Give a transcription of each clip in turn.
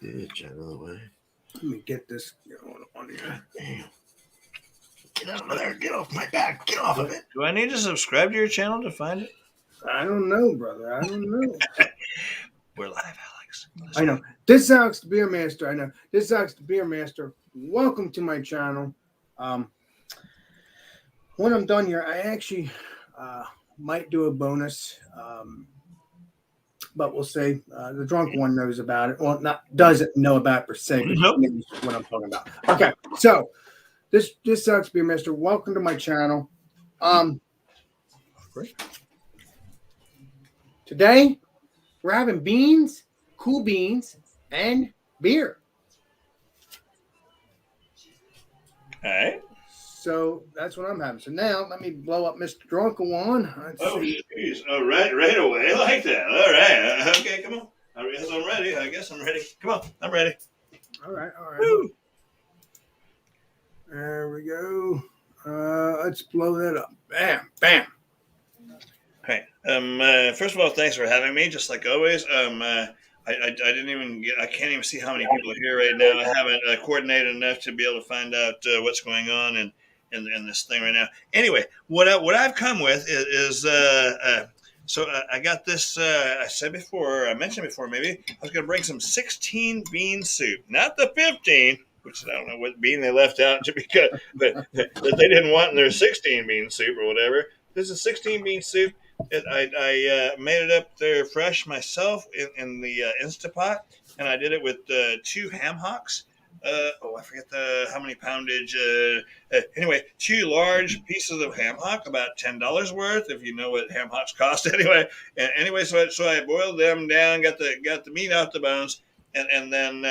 Bitch, out of the way. Let me get this going on here. Damn. Get out of there. Get off my back. Get off of it. Do I need to subscribe to your channel to find it? I don't know, brother. I don't know. We're live, Alex. I know. This is Alex the Beer Master. I know. This is Alex the Beer Master. Welcome to my channel. When I'm done here, I actually might do a bonus. But we'll see. The drunk one knows about it. Well, doesn't know about it per se, but Nope. knows what I'm talking about. Okay, so this sucks, Beer Master. Welcome to my channel. Great. Today we're having beans, cool beans, and beer. All right. So that's what I'm having. So now let me blow up Mr. Drunken one. Oh, jeez. Oh, right away. I like that. All right. Okay, come on. I guess I'm ready. Come on. I'm ready. All right. Woo. There we go. Let's blow that up. Bam, bam. Hey, first of all, thanks for having me. Just like always. I didn't even I can't even see how many people are here right now. I haven't coordinated enough to be able to find out what's going on in this thing right now. Anyway, what I've come with is so I got this. I mentioned before, maybe I was going to bring some 16 bean soup, not the 15, which I don't know what bean they left out because that they didn't want in their 16 bean soup or whatever. This is 16 bean soup. I made it up there fresh myself in the Instapot, and I did it with 2 ham hocks. I forget how many poundage. Anyway, 2 large pieces of ham hock, about $10 worth, if you know what ham hocks cost. Anyway, so I boiled them down, got the meat out the bones, and then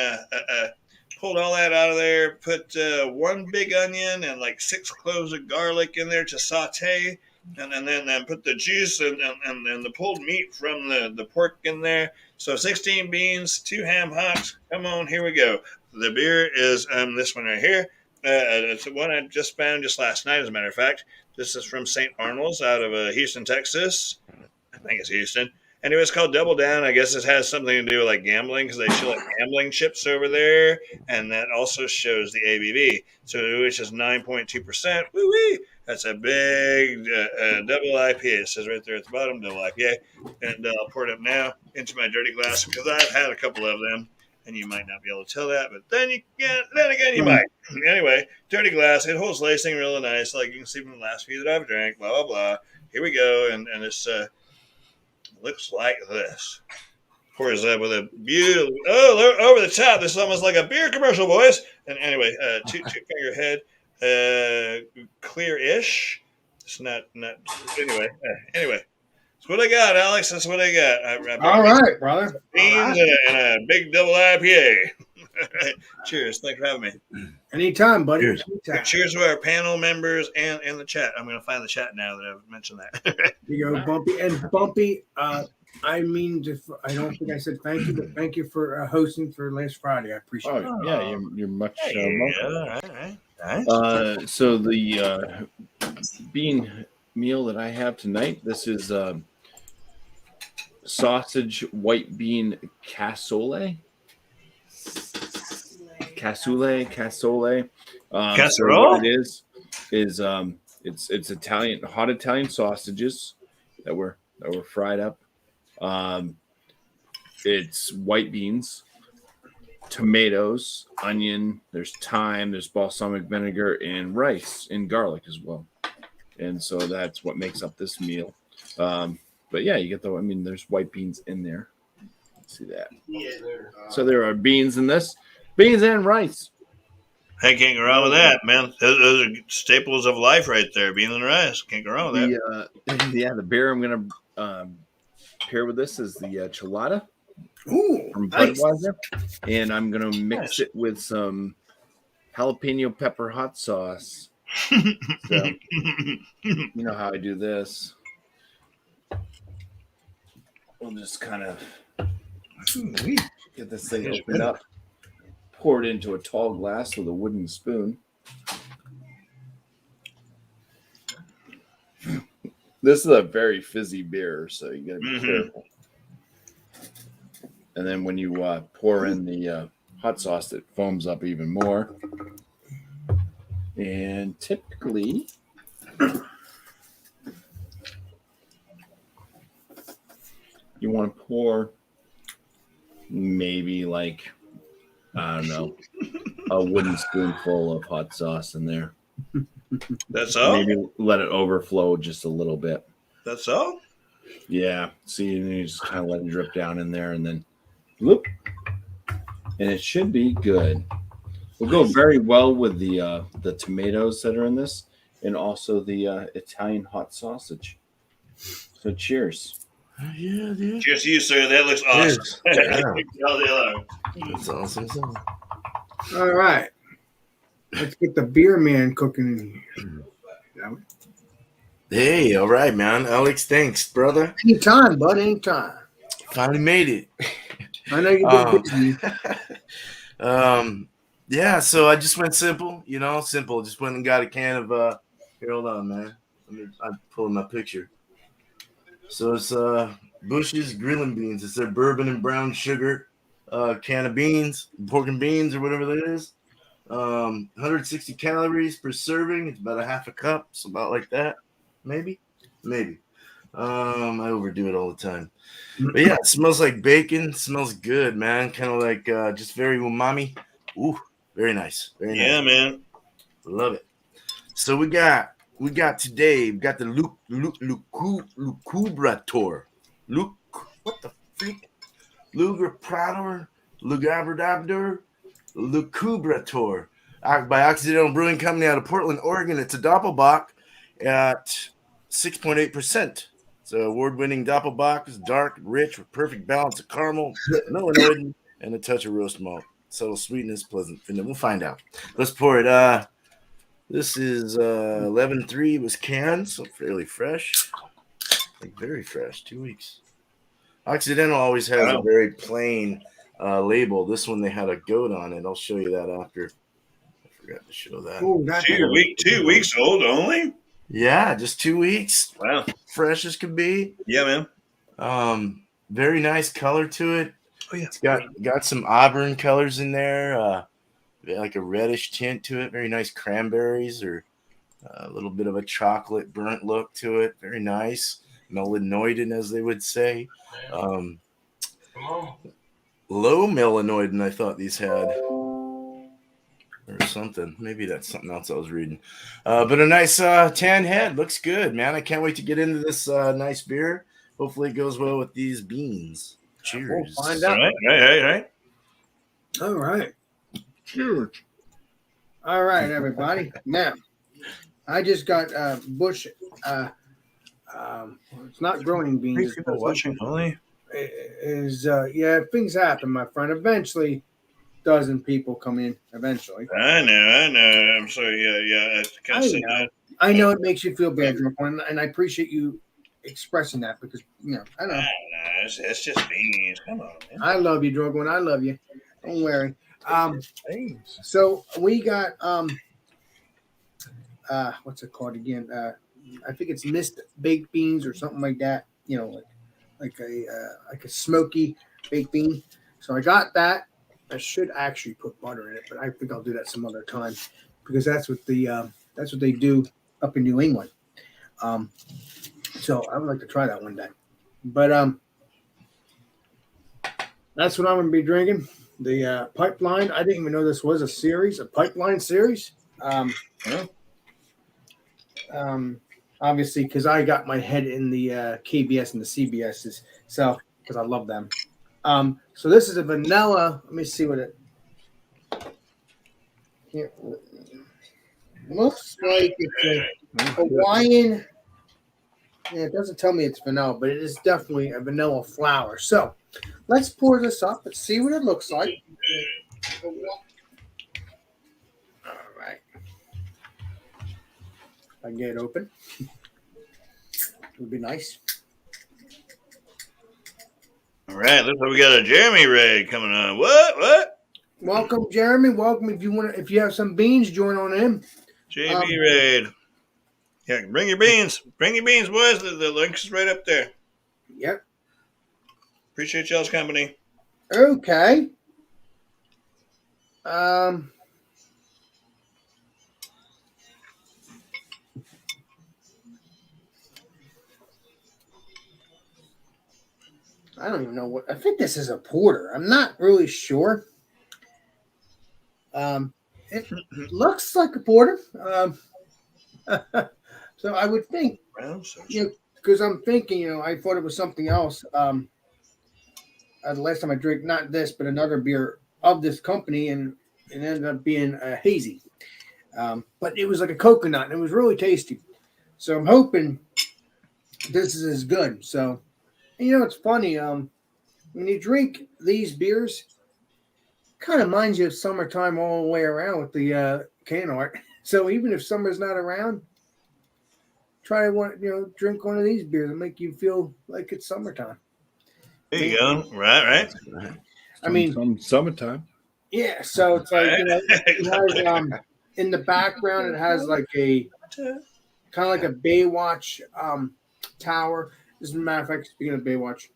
pulled all that out of there. Put 1 big onion and like 6 cloves of garlic in there to saute. And then put the juice and the pulled meat from the pork in there. So 16 beans, 2 ham hocks. Come on, here we go. The beer is this one right here. It's the one I just found just last night, as a matter of fact. This is from St. Arnold's out of Houston, Texas. I think it's Houston. Anyway, it's called Double Down. I guess it has something to do with like gambling because they show like gambling chips over there, and that also shows the ABV, so which is 9.2%. Woo-wee! That's a big double IPA. It says right there at the bottom, double IPA, and I'll pour it up now into my dirty glass because I've had a couple of them, and you might not be able to tell that, but then again you might. Anyway, dirty glass. It holds lacing really nice, like you can see from the last few that I've drank. Blah blah blah. Here we go, and it's looks like this. Pours up with a beautiful, over the top. This is almost like a beer commercial, boys. And anyway, 2 finger head, clear-ish. It's not. Anyway, that's what I got, Alex. That's what I got. All right, brother. Beans and a big double IPA. Cheers. Thanks for having me. Anytime, buddy. Cheers. Anytime. Cheers to our panel members and the chat. I'm going to find the chat now that I've mentioned that. You go, Bumpy. And Bumpy, I don't think I said thank you, but thank you for hosting for last Friday. I appreciate it. Yeah, you're much welcome. All right. So the bean meal that I have tonight, this is sausage white bean cassoulet. Casserole. So what it is it's Italian, hot Italian sausages that were fried up. It's white beans, tomatoes, onion, there's thyme, there's balsamic vinegar, and rice and garlic as well. And so that's what makes up this meal. But yeah, you get there's white beans in there. Let's see that. So there are beans in this. Beans and rice. Hey, can't go wrong with that, man. Those are staples of life right there. Beans and rice. Can't go wrong with that. The beer I'm going to pair with this is the Chelada from Nice. Budweiser. And I'm going to mix it with some jalapeno pepper hot sauce. So, you know how I do this. We'll just kind of get this thing opened up. Pour it into a tall glass with a wooden spoon. This is a very fizzy beer, so you got to be careful. And then when you pour in the hot sauce that foams up even more. And typically, you want to pour maybe like, I don't know, a wooden spoonful of hot sauce in there. That's all? Maybe let it overflow just a little bit. That's all? Yeah. See, and you just kind of let it drip down in there and then whoop. And it should be good. Will go very well with the tomatoes that are in this and also the Italian hot sausage. So cheers. Yeah, dude. Cheers to you, sir. That looks awesome. Cheers. Yeah. All day long. That's awesome. All right. Let's get the beer man cooking in here. Hey, all right, man. Alex, thanks, brother. Anytime, bud. Anytime. Finally made it. I know you've been busy. Yeah, so I just went simple, simple. Just went and got a can of here, hold on, man. I'm pulling my picture. So it's Bush's Grilling Beans. It's their bourbon and brown sugar can of beans, pork and beans, or whatever that is. 160 calories per serving. It's about a half a cup, so about like that, maybe. I overdo it all the time. But yeah, it smells like bacon. Smells good, man. Kind of like just very umami. Ooh, very nice. Very nice. Yeah, man. Love it. So we got today. We got the Lucubrator. What the freak? Lucubrator. Lucubrator. By Occidental Brewing Company out of Portland, Oregon. It's a Doppelbock at 6.8%. It's an award-winning Doppelbock. It's dark, rich, with perfect balance of caramel, melanoid, and a touch of roast malt. Subtle sweetness, pleasant. And then we'll find out. Let's pour it. This is 11.3. It was canned, so fairly fresh. Like very fresh, 2 weeks. Occidental always has a very plain label. This one they had a goat on it. I'll show you that after. I forgot to show that. Ooh, 2 weeks old only? Yeah, just 2 weeks. Wow. Fresh as could be. Yeah, man. Very nice color to it. Oh, yeah. It's got some auburn colors in there, like a reddish tint to it. Very nice cranberries or a little bit of a chocolate burnt look to it. Very nice. Melanoidin, as they would say. Low melanoidin, I thought these had. Or something. Maybe that's something else I was reading. But a nice tan head. Looks good, man. I can't wait to get into this nice beer. Hopefully it goes well with these beans. Cheers. We'll find out. All right. All right. Cheers. All right, everybody. Now, I just got Bush. It's not growing beans. People watching only? Yeah, things happen, my friend. Eventually, dozen people come in. Eventually. I know. I'm sorry. Yeah. I can't say that. I know it makes you feel bad, Drunk, and I appreciate you expressing that because I know. It's just beans. Come on, man. I love you, Drunk. I love you. Don't worry. So we got what's it called again? I think it's mist baked beans or something like that. Like a smoky baked bean. So I got that. I should actually put butter in it, but I think I'll do that some other time because that's what they do up in New England. So I would like to try that one day. But that's what I'm going to be drinking. The Pipeline. I didn't even know this was a Pipeline series. Obviously, because I got my head in the KBS and the CBSs, so because I love them. So this is a vanilla. Let me see what it looks like. It's a Hawaiian. Yeah, it doesn't tell me it's vanilla, but it is definitely a vanilla flower. So let's pour this up and see what it looks like. All right. If I get it open, it would be nice. All right, looks like we got a Jeremy raid coming on. What? Welcome, Jeremy. Welcome. If you have some beans, join on in. JB raid. Yeah, bring your beans. Bring your beans, boys. The link is right up there. Yep. Appreciate y'all's company. Okay. Um, I don't even know what. I think this is a porter. I'm not really sure. Um, it looks like a porter. So I would think, Brown sauce. you know, because I'm thinking, I thought it was something else. The last time I drank not this, but another beer of this company, and it ended up being a hazy. But it was like a coconut, and it was really tasty. So I'm hoping this is as good. So, it's funny. When you drink these beers, kind of reminds you of summertime all the way around with the can art. So even if summer's not around, try one, drink one of these beers and make you feel like it's summertime. There you go. Right. I mean, summertime. yeah. So it's like it has in the background it has like a kind of like a Baywatch tower. As a matter of fact, speaking of Baywatch,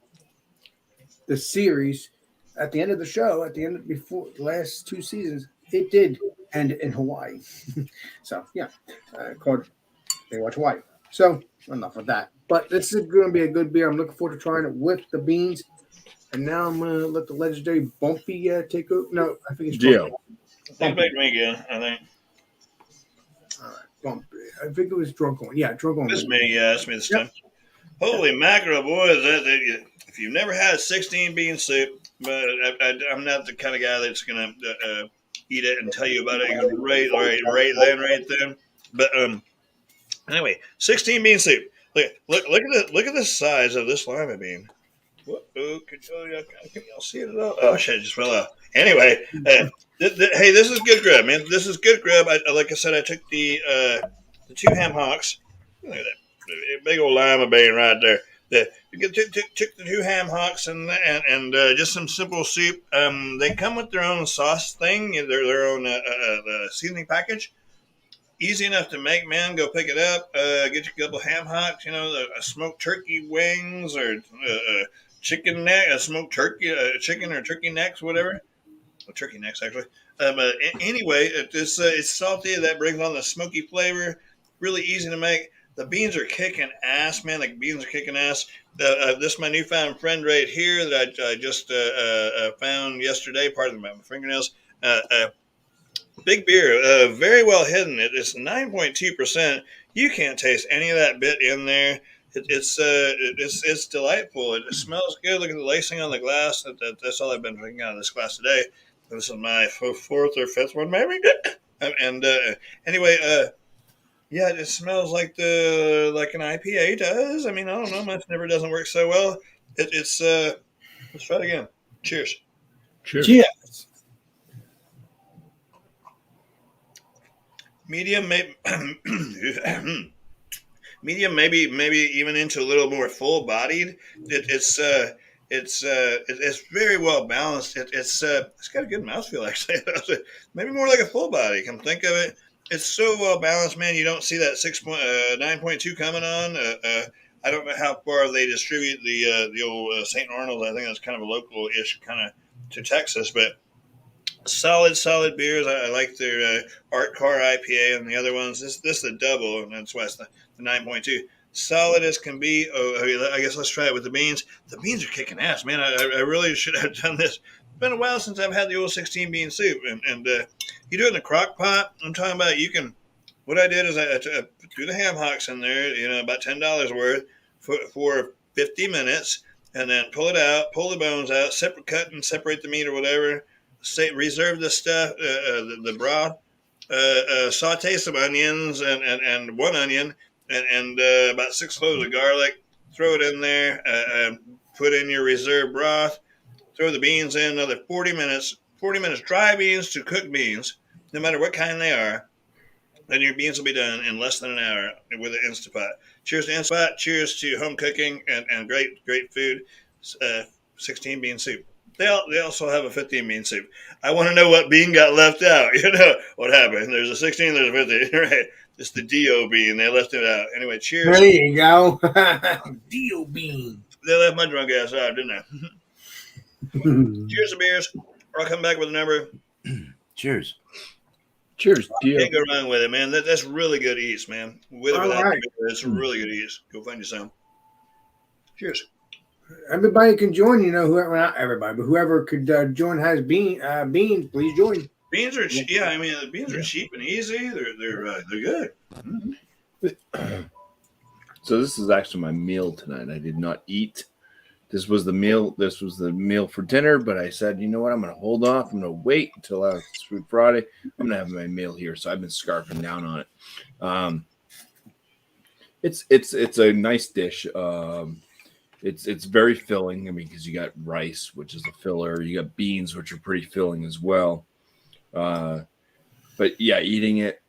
the series at the end of the show, before the last 2 seasons, it did end in Hawaii. So yeah, called Baywatch Hawaii. So enough of that. But this is going to be a good beer. I'm looking forward to trying it with the beans. And now I'm going to let the legendary Bumpy take over. No, I think it's Gio. Think back to me again, I think. All right, Bumpy. I think it was Drunk On. Yeah, Drunk On. It's me, yeah, it's me this time. Holy mackerel, boys. If you've never had 16 bean soup, but I'm not the kind of guy that's going to eat it and tell you about it right then. But anyway, 16 bean soup. Look at the size of this lima bean. Can y'all see it at all? Oh shit, it just fell out. Anyway, hey, this is good grub, man. This is good grub. Like I said, I took the 2 ham hocks. Look at that big old lima bean right there. Took the 2 ham hocks and just some simple soup. They come with their own sauce thing, their own seasoning package. Easy enough to make, man. Go pick it up. Get you a couple ham hocks. Smoked turkey wings or chicken neck, smoked turkey, chicken or turkey necks, whatever. Well, turkey necks actually. Anyway, it's salty. That brings on the smoky flavor. Really easy to make. The beans are kicking ass, man. The beans are kicking ass. This is my newfound friend right here that I just found yesterday. Pardon my fingernails. Big beer, very well hidden. It's 9.2%. You can't taste any of that bit in there. It's delightful. It smells good. Look at the lacing on the glass. That's all I've been drinking out of this glass today. This is my 4th or 5th one, maybe. And anyway, yeah, it smells like an IPA does. I mean, I don't know. Mine never doesn't work so well. Let's try it again. Cheers. Cheers. Cheers. Medium, medium, maybe even into a little more full bodied. It's very well balanced. It's got a good mouthfeel actually. Maybe more like a full body. Come think of it, it's so well balanced, man. You don't see that 9.2 coming on. I don't know how far they distribute the old St. Arnold. I think that's kind of a local ish kind of to Texas, but. Solid beers. I like their Art Car IPA and the other ones. This is the double, and that's why it's the 9.2. Solid as can be. I guess let's try it with the beans. The beans are kicking ass, man. I really should have done this. It's been a while since I've had the old 16 bean soup, and you do it in a crock pot. I'm talking about what I did is I threw the ham hocks in there, about $10 worth for 50 minutes, and then pull it out, pull the bones out, cut and separate the meat or whatever. Reserve the stuff, the broth, saute some onions and 1 onion and about 6 cloves of garlic. Throw it in there. Put in your reserve broth. Throw the beans in. Another 40 minutes. 40 minutes. Dry beans to cooked beans, no matter what kind they are. Then your beans will be done in less than an hour with an Instapot. Cheers to Instapot. Cheers to home cooking and great food. 16 bean soup. They also have a 15 bean soup. I want to know what bean got left out. What happened? There's a 16, there's a 15. Right. It's the Dio bean. They left it out. Anyway, cheers. There you go. Dio bean. They left my drunk ass out, didn't they? Cheers to beers. I'll come back with a number. Cheers. Cheers, dear. Can't go wrong with it, man. That's really good eats, man. With or All without right. tomato, it's really good eats. Go find you some. Cheers. Everybody can join. Whoever, not everybody, but whoever could join has beans. Please join. Beans are yeah. I mean, the beans are cheap and easy. They're good. So this is actually my meal tonight. I did not eat. This was the meal. This was the meal for dinner. But I said, you know what? I'm going to hold off. I'm going to wait until after Food Friday. I'm going to have my meal here. So I've been scarfing down on it. It's a nice dish. It's very filling. I mean, because you got rice, which is a filler. You got beans, which are pretty filling as well. But yeah, eating it,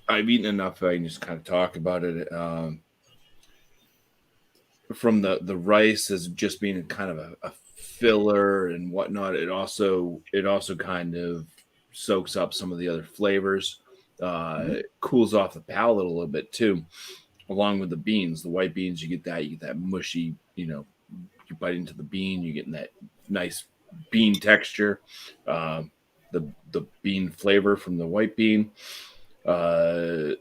I've eaten enough. I can just kind of talk about it. From the rice as just being kind of a filler and whatnot, it also kind of soaks up some of the other flavors. It cools off the palate a little bit too, along with the beans. The white beans, you get that mushy, you bite into the bean, you're getting that nice bean texture, the bean flavor from the white bean. The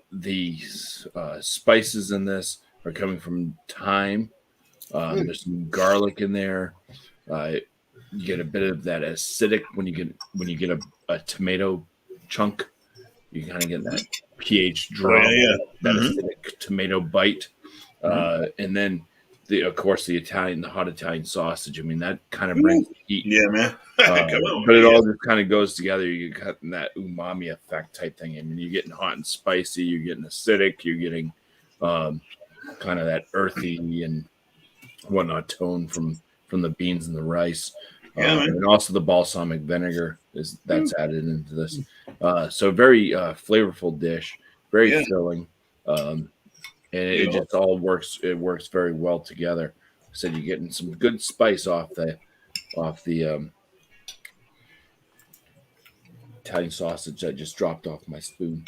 spices in this are coming from thyme. There's some garlic in there. You get a bit of that acidic when you get a tomato chunk. You kind of get that pH drop, that acidic tomato bite, and then of course the hot Italian sausage. I mean, that kind of brings the heat. Yeah, man. But it all just kind of goes together. You get that umami effect type thing. I mean, you're getting hot and spicy. You're getting acidic. You're getting kind of that earthy and whatnot tone from the beans and the rice. And also the balsamic vinegar that's added into this. So very flavorful dish, very filling. And it just all works. It works very well together. So you're getting some good spice off the Italian sausage that just dropped off my spoon.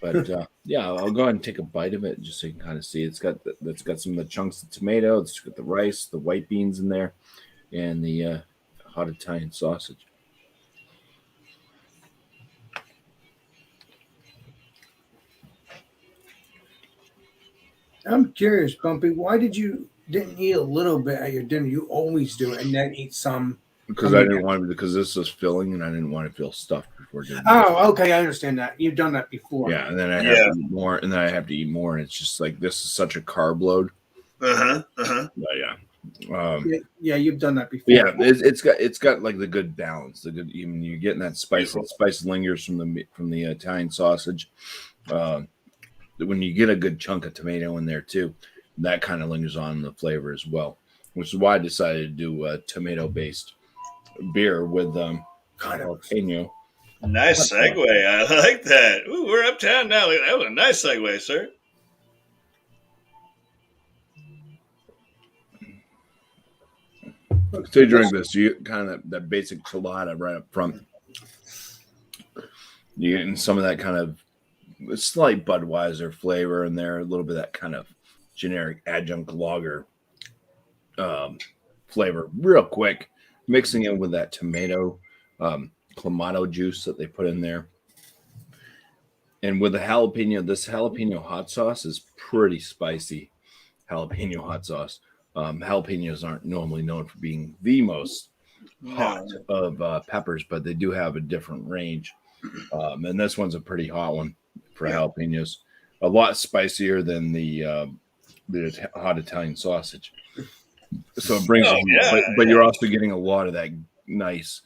But I'll go ahead and take a bite of it just so you can kind of see. It's got some of the chunks of tomato. It's got the rice, the white beans in there, and the hot Italian sausage. I'm curious, Bumpy. Why didn't eat a little bit at your dinner? You always do, and then eat some. Because I didn't want to, because this is filling, and I didn't want to feel stuffed before dinner. Oh, okay, I understand that. You've done that before. Yeah, and then I have to eat more, and then I have to eat more, and it's just like this is such a carb load. But yeah, you've done that before. Yeah, it's got like the good balance. The good, even you're getting that spice. The spice lingers from the Italian sausage. When you get a good chunk of tomato in there too, that kind of lingers on the flavor as well. Which is why I decided to do a tomato-based beer with jalapeno. Nice segue. I like that. Ooh, we're uptown now. That was a nice segue, sir. So you drink this, you get kind of that basic colada right up front. You're getting some of that kind of slight Budweiser flavor in there, a little bit of that kind of generic adjunct lager flavor real quick, mixing it with that tomato clamato juice that they put in there. And with the jalapeno, this jalapeno hot sauce is pretty spicy jalapeno hot sauce. Jalapenos aren't normally known for being the most hot of peppers, but they do have a different range. And this one's a pretty hot one for jalapenos. A lot spicier than the hot Italian sausage. So it brings but you're also getting a lot of that nice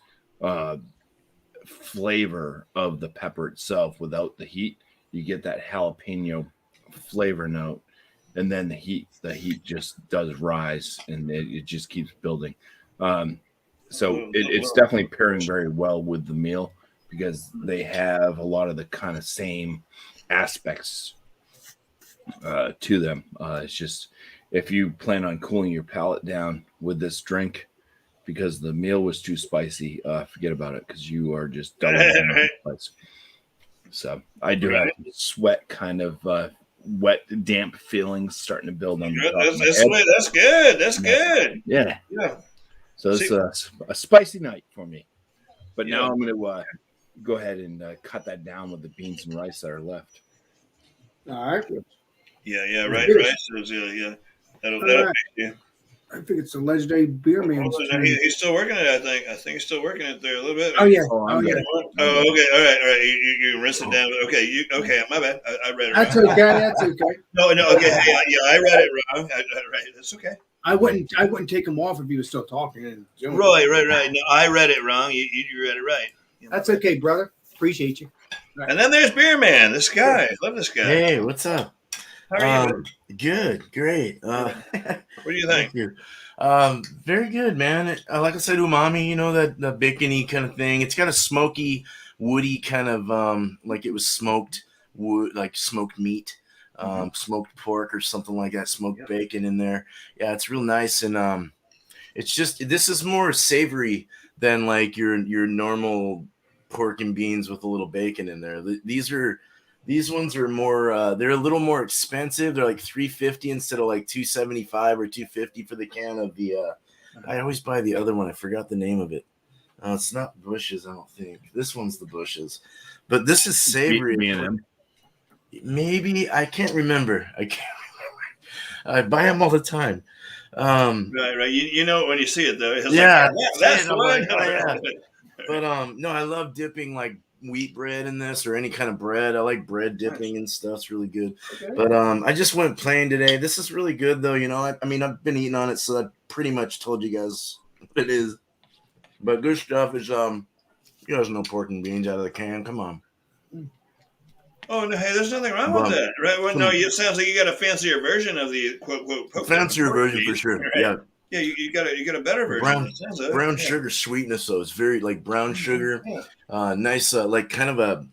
flavor of the pepper itself without the heat. You get that jalapeno flavor note, and then the heat just does rise, and it just keeps building. So it's definitely pairing very well with the meal because they have a lot of the kind of same aspects to them. It's just if you plan on cooling your palate down with this drink because the meal was too spicy, forget about it because you are just doubling down on the spice. So I do have sweat kind of wet, damp feelings starting to build on the top of my head. That's good. That's good. Yeah. So it's a spicy night for me. But now I'm going to go ahead and cut that down with the beans and rice that are left. All right. Yeah, right. So, yeah. That'll All fix right. you. I think it's the legendary beer man's Oh, no, turn. he's still working it. I think he's still working it there a little bit. Oh yeah. Oh, Oh I'm yeah. good. Oh, okay. All right. You rinse it down. Okay. My bad. I read it That's wrong. okay. That's okay. No. Okay. Hey, I read it wrong. Right. That's okay. I wouldn't take him off if he was still talking. And doing it. Right. No, I read it wrong. You read it right. That's okay, brother. Appreciate you. And then there's Beer Man. This guy. Love this guy. Hey, what's up? How are you? Good, great. What do you Thank think? you. Very good, man. Like I said, umami, you know, that the bacony kind of thing. It's got a smoky, woody kind of like it was smoked wood, like smoked meat, smoked pork or something like that, smoked bacon in there. Yeah, it's real nice, and it's just this is more savory than like your normal pork and beans with a little bacon in there. These ones are more they're a little more expensive. They're like $3.50 instead of like $2.75 or $2.50 for the can of the I always buy the other one. I forgot the name of it. It's not Bushes, I don't think. This one's the Bushes. But this is savory. B&M. Maybe I can't remember. I buy them all the time. Right. You know it when you see it though. It's Yeah, that's the one. like, oh, yeah. But no, I love dipping like wheat bread in this or any kind of bread. I like bread dipping and stuff. It's really good. Okay. But I just went plain today. This is really good though. You know, I mean, I've been eating on it, so I pretty much told you guys what it is. But good stuff is you guys know pork and beans out of the can. Come on. Oh no! Hey, there's nothing wrong with that, right? Well, no, it sounds like you got a fancier version of the quote Fancier version for sure. Right? Yeah. Yeah, you got a better version. Brown sugar sweetness though. It's very like brown sugar. Nice like kind of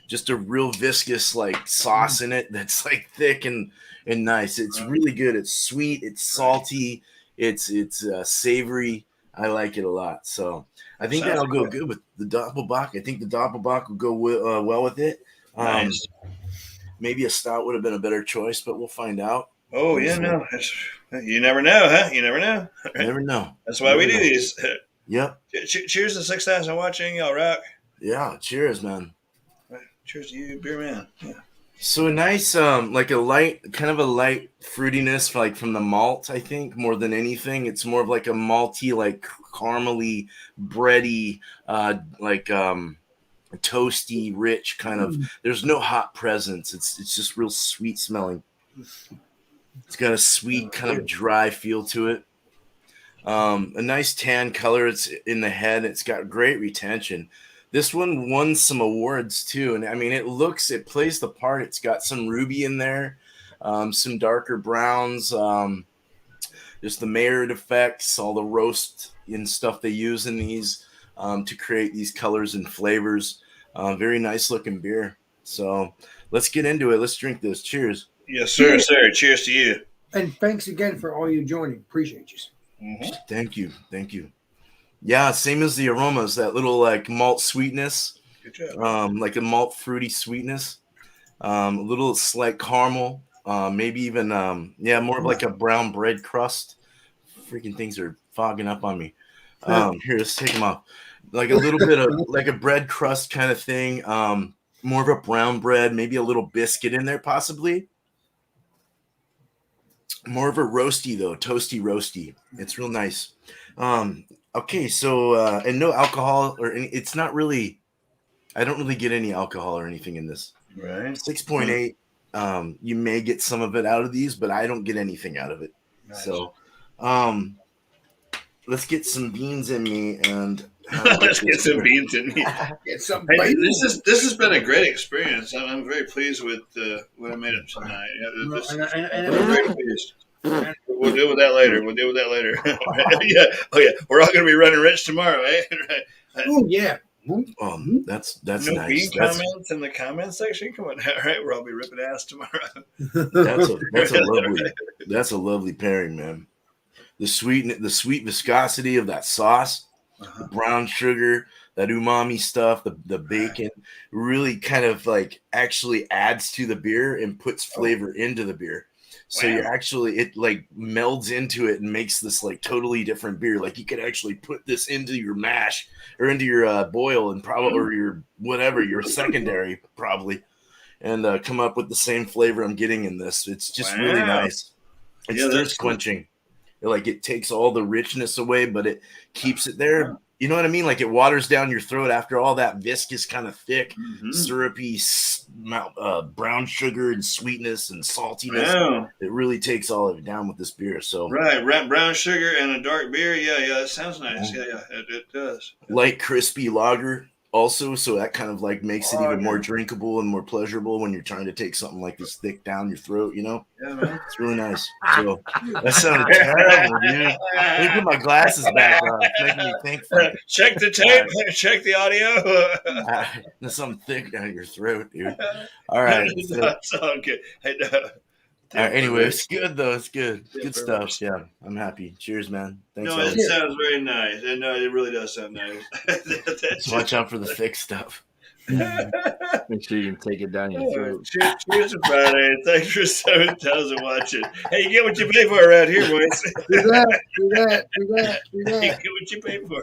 just a real viscous like sauce in it that's like thick and nice. It's really good. It's sweet, it's salty, it's savory. I like it a lot. So I think that'll go good with the Doppelbock. I think the Doppelbock will go well with it. Nice. Maybe a stout would have been a better choice, but we'll find out. Oh yeah, no, you never know, huh? You never know. Never know. That's why we do these. Yep. Cheers to 6,000 watching. Y'all rock. Yeah. Cheers, man. Cheers to you, Beer Man. Yeah. So a nice, like a light fruitiness, like from the malt. I think more than anything, it's more of like a malty, like caramely, bready, like toasty, rich kind of. There's no hot presence. It's just real sweet smelling. It's got a sweet kind of dry feel to it. A nice tan color. It's in the head. It's got great retention. This one won some awards too, and I mean, it plays the part. It's got some ruby in there, some darker browns, just the Maillard effects, all the roast and stuff they use in these to create these colors and flavors. Very nice looking beer. So let's get into it. Let's drink this. Cheers. Yes, sir. Cheers to you. And thanks again for all you joining. Appreciate you. Mm-hmm. Thank you. Yeah, same as the aromas, that little like malt sweetness, Good job. like a malt fruity sweetness, a little slight caramel, maybe even more of like a brown bread crust. Freaking things are fogging up on me. Here, let's take them off. Like a little bit of like a bread crust kind of thing. More of a brown bread, maybe a little biscuit in there, possibly. More of a roasty though, toasty roasty. It's real nice. Okay, so and no alcohol or any. It's not really. I don't really get any alcohol or anything in this. Right. 6.8. You may get some of it out of these, but I don't get anything out of it. Nice. So, let's get some beans in me and let's get some beans in me. Get some. Hey, this has been a great experience. I'm very pleased with what I made up tonight. I'm very pleased. We'll deal with that later. Yeah. Oh yeah. We're all going to be running rich tomorrow, eh? Right. Oh yeah. That's no nice. bean comments in the comment section. Come on, all right. We'll all be ripping ass tomorrow. That's a lovely pairing, man. The sweet viscosity of that sauce, the brown sugar, that umami stuff, the bacon really kind of like actually adds to the beer and puts flavor into the beer. So you actually, it like melds into it and makes this like totally different beer. Like you could actually put this into your mash or into your boil and probably, or your whatever, your secondary probably, and come up with the same flavor I'm getting in this. It's just really nice. It's thirst quenching. Like it takes all the richness away, but it keeps it there. You know what I mean? Like it waters down your throat after all that viscous, kind of thick, syrupy, brown sugar and sweetness and saltiness. Wow. It really takes all of it down with this beer. So right, brown sugar and a dark beer. Yeah, that sounds nice. Yeah, it does. Light, crispy lager also, so that kind of like makes it even more drinkable and more pleasurable when you're trying to take something like this thick down your throat, you know? Yeah, man. It's really nice. So that sounded terrible, dude. Let me put my glasses back on. It's making me think. Check the tape. Check the audio. There's something thick down your throat, dude. All right. That's all good. Hey, all right, anyway, it's good though. It's good. Good stuff. Yeah, I'm happy. Cheers, man. Thanks. No, it sounds very nice. No, it really does sound nice. Just watch out for the thick stuff. Make sure you can take it down your throat. Cheers to Friday. Thanks for 7,000 watching. Hey, you get what you pay for around here, boys. Do that. You get what you pay for.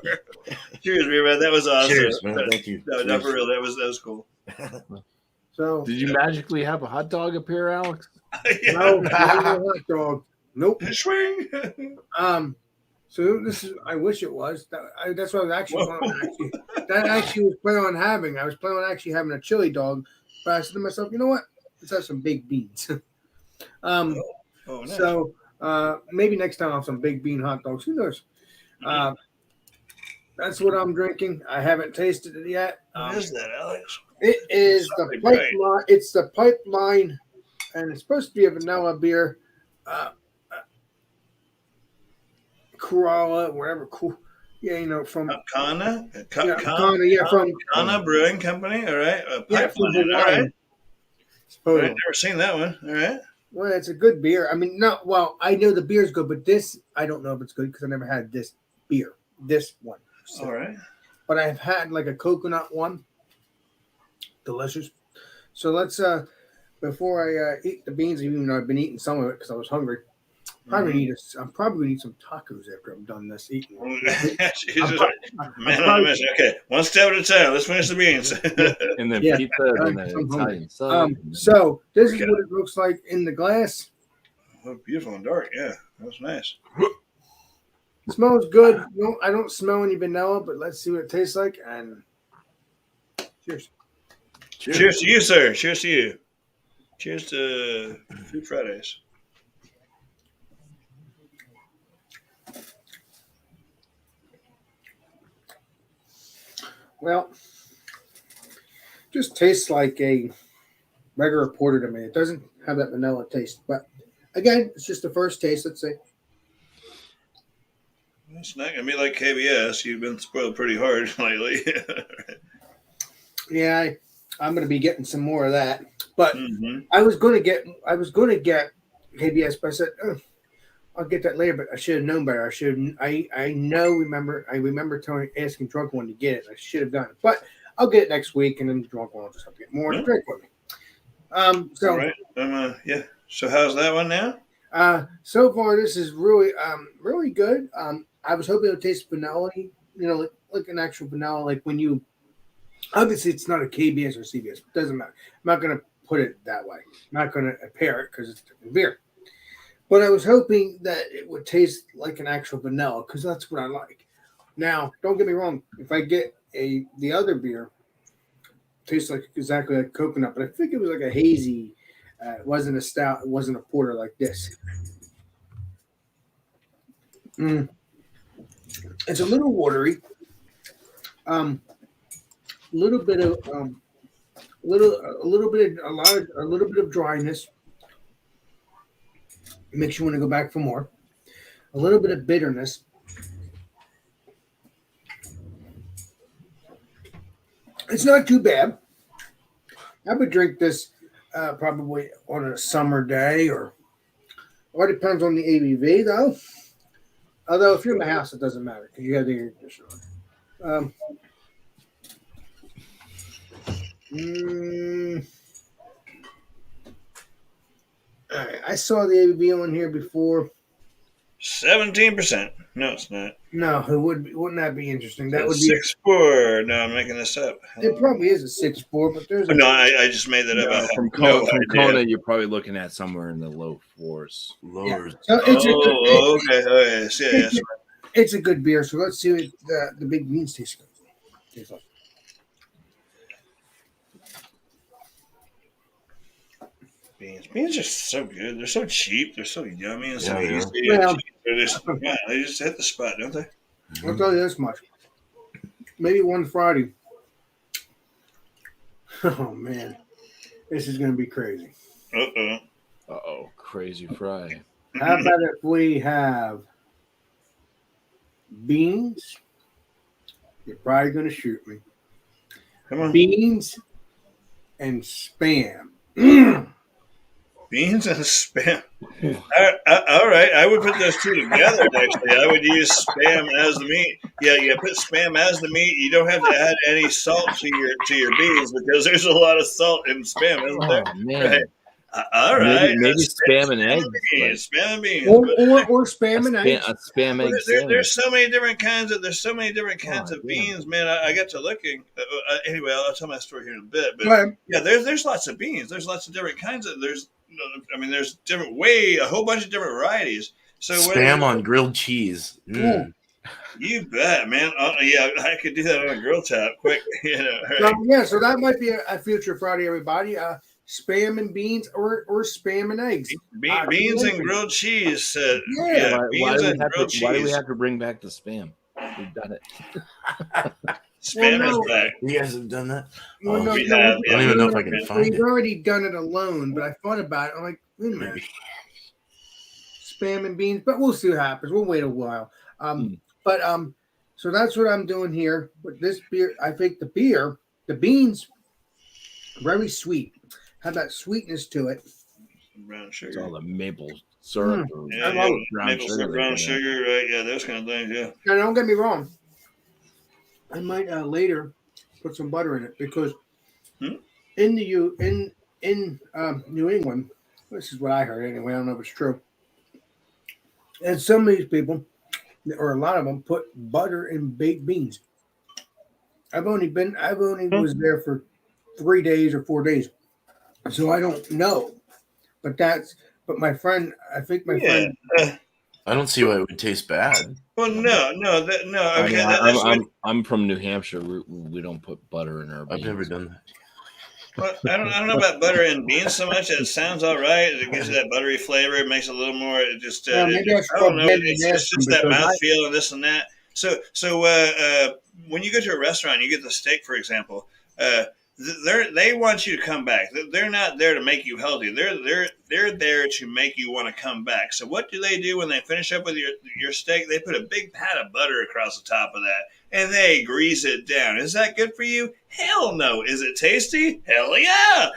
Cheers, man. That was awesome. Cheers, man. Thank you. No, not for real. That was cool. So, did you magically have a hot dog up here, Alex? No hot dog. Nope. Swing. So this is. I wish it was. That's what I was actually planning. That actually was planning on having. I was planning on actually having a chili dog, but I said to myself, you know what? Let's have some baked beans. Nice. So maybe next time I'll have some baked bean hot dogs. Who knows? That's what I'm drinking. I haven't tasted it yet. What is that, Alex? It is the pipeline. It's the pipeline, and it's supposed to be a vanilla beer. Corolla, whatever. Yeah, you know, from Kana? from Kana Brewing Company. All right. From Hawaii. All right. I've never seen that one. All right. Well, it's a good beer. I mean, I know the beer's good, but this, I don't know if it's good because I never had this beer. This one. So. All right. But I've had like a coconut one. Delicious. So let's, before I eat the beans, even though I've been eating some of it because I was hungry, I'm probably gonna eat some tacos after I'm done this eating. Okay, one step at a time. Let's finish the beans. And then pizza and then Italian sub. So this is what it looks like in the glass. Oh, beautiful and dark. Yeah, that's nice. It smells good. No, I don't smell any vanilla, but let's see what it tastes like. And cheers. Cheers to you, sir. Cheers to you. Cheers to Food Fridays. Well, just tastes like a regular porter to me. It doesn't have that vanilla taste, but again, it's just the first taste. Let's see. It's not gonna be like KBS. You've been spoiled pretty hard lately. Yeah, I'm gonna be getting some more of that. But I was gonna get KBS, but I said I'll get that later. But I should have known better. I remember asking Drunk One to get it. I should have done it, but I'll get it next week, and then Drunk One will just have to get more to drink with me. So all right. Yeah. So how's that one now? So far this is really really good. I was hoping it would taste vanilla, you know, like an actual vanilla, like when you obviously it's not a KBS or CBS, it doesn't matter. I'm not gonna put it that way. I'm not gonna pair it because it's different beer. But I was hoping that it would taste like an actual vanilla because that's what I like. Now, don't get me wrong, if I get the other beer, it tastes like exactly like coconut, but I think it was like a hazy. It wasn't a stout. It wasn't a porter like this. It's a little watery. A little bit of dryness. It makes you want to go back for more. A little bit of bitterness. It's not too bad. I would drink this probably on a summer day, or it depends on the ABV, though. Although if you're in the house, it doesn't matter because you have the air conditioner on. All right, saw the ABV on here before. 17%. No, it's not. No, wouldn't that be interesting? That would be 6.4. No, I'm making this up. it probably is a 6.4, but there's a No, I just made that up. I have From no Kona, idea. you're probably looking at somewhere in the low fours. Lower. So it's a good, Oh, okay. Oh, yes. Yeah, yes. it's a good beer. So let's see what the big beans taste like. Beans are so good. They're so cheap. They're so yummy and so Yeah, they are. easy. Well- And cheap. They just hit the spot, don't they? I'll tell you this much. Maybe one Friday. Oh man, this is gonna be crazy. Uh-oh. Crazy fry. How about if we have beans? You're probably gonna shoot me. Come on. Beans and spam. Beans and spam. All right. I would put those two together, actually. I would use spam as the meat. Yeah, put spam as the meat. You don't have to add any salt to your beans because there's a lot of salt in spam, isn't there? Oh man. Right. All right. Maybe spam and eggs. Spam and beans. Or spam and eggs. A spam egg sandwich. There's so many different kinds of Oh, beans, man. I got to looking. Anyway, I'll tell my story here in a bit. But Go ahead. yeah, there's lots of beans. There's lots of different kinds of. There's a whole bunch of different varieties. So Spam on grilled cheese. Mm. You bet, man. Yeah, I could do that on a grill top quick. Right. So that might be a future Friday, everybody. Spam and beans or spam and eggs. Beans and grilled cheese. Yeah. Beans and grilled Why do we cheese. have to bring back the spam? We've done it. Spam Well, no. is back. You guys have done that? Well, Oh, no, we no, have, I don't even know if I can find We've it. already done it alone, but I thought about it. I'm like, wait a minute. Maybe. Spam and beans, but we'll see what happens. We'll wait a while. But so that's what I'm doing here with this beer. I think the beans, very sweet, have that sweetness to it. Brown It's sugar. all the maple syrup. or Yeah, maple syrup, brown sugar, right? Yeah, those kind of things. Yeah. Now, don't get me wrong. I might later put some butter in it because in New England, this is what I heard anyway. I don't know if it's true. And some of these people, or a lot of them, put butter in baked beans. I've only was there for 3 days or 4 days, so I don't know. But my friend, I think my friend. I don't see why it would taste bad. Well, no. I Okay, mean, I'm from New Hampshire. We don't put butter in our beans. I've never done that. well, I don't know about butter and beans so much. It sounds all right. It gives you that buttery flavor. It makes it a little more. It just. Maybe I I should don't know. blend It's it just that because mouthfeel and this and that. So when you go to a restaurant, you get the steak, for example. They want you to come back. They're not there to make you healthy. They're there to make you want to come back. So what do they do when they finish up with your steak? They put a big pat of butter across the top of that, and they grease it down. Is that good for you? Hell no. Is it tasty? Hell yeah.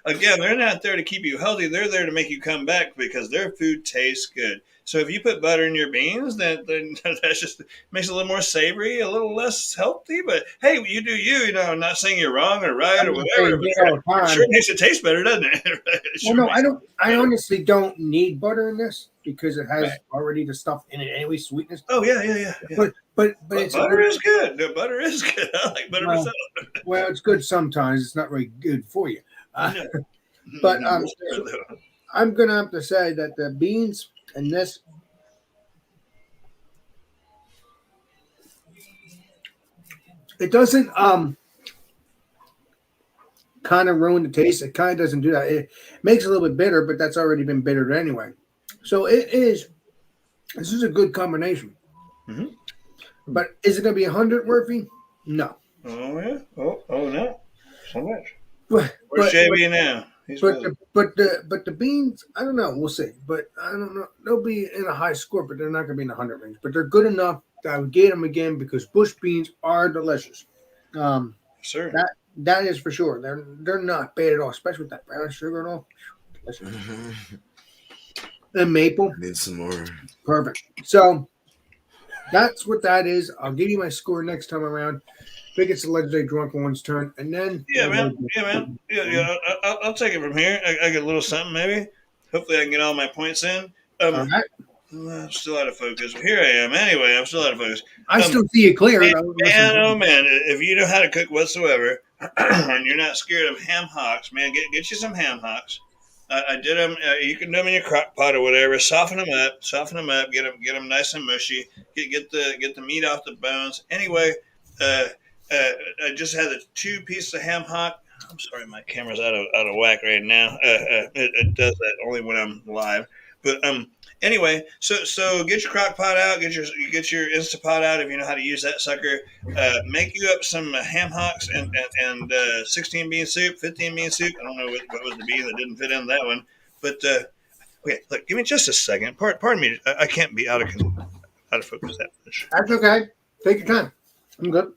Again, they're not there to keep you healthy. They're there to make you come back because their food tastes good. So if you put butter in your beans, then that just makes it a little more savory, a little less healthy. But hey, you do you. You know, I'm not saying you're wrong or right or whatever. But it sure makes it taste better, doesn't it? Well, no, I don't. I honestly don't need butter in this because it has already the stuff in it anyway, sweetness. Oh yeah. But it's butter is good. The butter is good. I like butter myself. Well, it's good sometimes. It's not very good for you. No. But No, I'm gonna have to say that the beans and this. It doesn't kind of ruin the taste. It kind of doesn't do that. It makes it a little bit bitter, but that's already been bittered anyway. So this is a good combination. Mm-hmm. But is it going to be 100, Murphy? No. Oh yeah. Oh no. So much. But Where's JB now? but the beans, I don't know. We'll see. But I don't know. They'll be in a high score, but they're not going to be in the 100 range. But they're good enough that I would get them again because bush beans are delicious. Sure. That is for sure. They're not bad at all, especially with that brown sugar and all. And maple. Need some more. Perfect. So that's what that is. I'll give you my score next time around. I think it's the legendary drunken one's turn, and then Yeah, man. Yeah. I'll take it from here. I get a little something maybe. Hopefully, I can get all my points in. All right. I'm still out of focus. Here I am. Anyway, I'm still out of focus. I still see it clear. Man, though. oh man, if you know how to cook whatsoever, and you're not scared of ham hocks, man, get you some ham hocks. I did them. You can do them in your crock pot or whatever. Soften them up. Get them nice and mushy. Get the meat off the bones. Anyway, uh, I just had the 2 pieces of ham hock. I'm sorry, my camera's out of whack right now. It does that only when I'm live. But anyway, so get your crock pot out. Get your Instapot out if you know how to use that sucker. Make you up some ham hocks and 16 bean soup, 15 bean soup. I don't know what was the bean that didn't fit in that one, but okay. Look, give me just a second. Pardon me. I can't be out of focus that much. That's okay. Take your time. I'm good.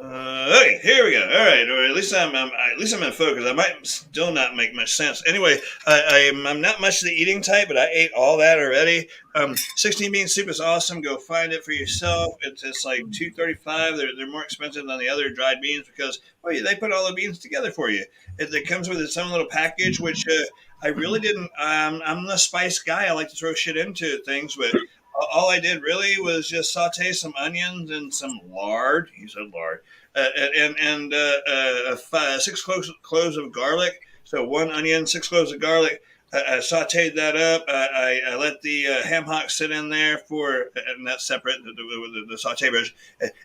Okay, here we go. All right, or at least I'm in focus. I might still not make much sense. Anyway, I'm not much the eating type, but I ate all that already. 16 bean soup is awesome. Go find it for yourself. It's like $2.35. They're more expensive than the other dried beans because they put all the beans together for you. It comes with its own little package, which I really didn't. I'm the spice guy. I like to throw shit into things, but all I did really was just saute some onions and some lard. He said lard. And 6 cloves of garlic. So 1 onion, 6 cloves of garlic. I sauteed that up. I let the ham hock sit in there and that's separate, the saute brush.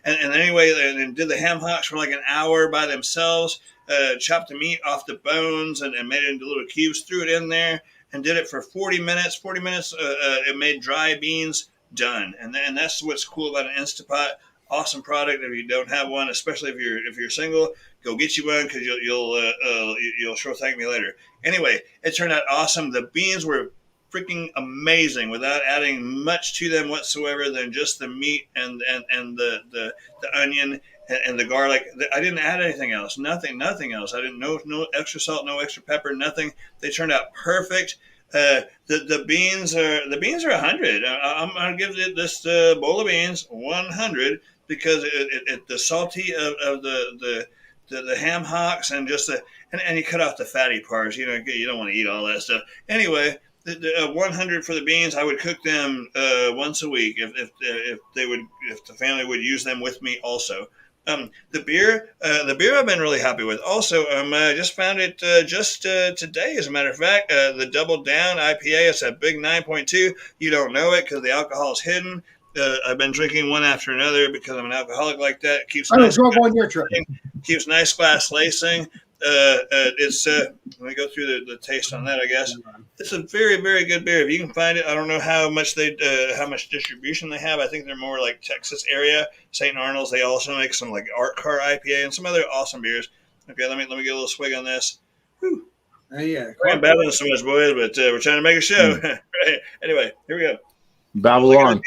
And anyway, and did the ham hocks for like an hour by themselves. Chopped the meat off the bones and made it into little cubes. Threw it in there and did it for 40 minutes. 40 minutes. It made dry beans done. And that's what's cool about an Instapot. Awesome product. If you don't have one, especially if you're single, go get you one because you'll sure thank me later. Anyway, it turned out awesome. The beans were freaking amazing without adding much to them whatsoever than just the meat and the onion and the garlic. I didn't add anything else. Nothing else. I didn't no extra salt, no extra pepper, nothing. They turned out perfect. The beans are 100. I'm gonna give this bowl of beans 100 because the salty of the ham hocks and just and you cut out the fatty parts. You don't want to eat all that stuff. Anyway, the 100 for the beans. I would cook them once a week if the family would use them with me also. The beer I've been really happy with. Also, I just found it just today, as a matter of fact. The Double Down IPA. It's a big 9.2. You don't know it because the alcohol is hidden. I've been drinking one after another because I'm an alcoholic like that. It keeps nice on your trip. Keeps nice glass lacing. It's let me go through the taste on that. I guess it's a very, very good beer. If you can find it, I don't know how much distribution they have. I think they're more like Texas area. St. Arnold's. They also make some like Art Car IPA and some other awesome beers. Okay, let me get a little swig on this. Whew. Yeah, I'm babbling so much, boys, but we're trying to make a show. Right. Anyway, here we go. Babylon.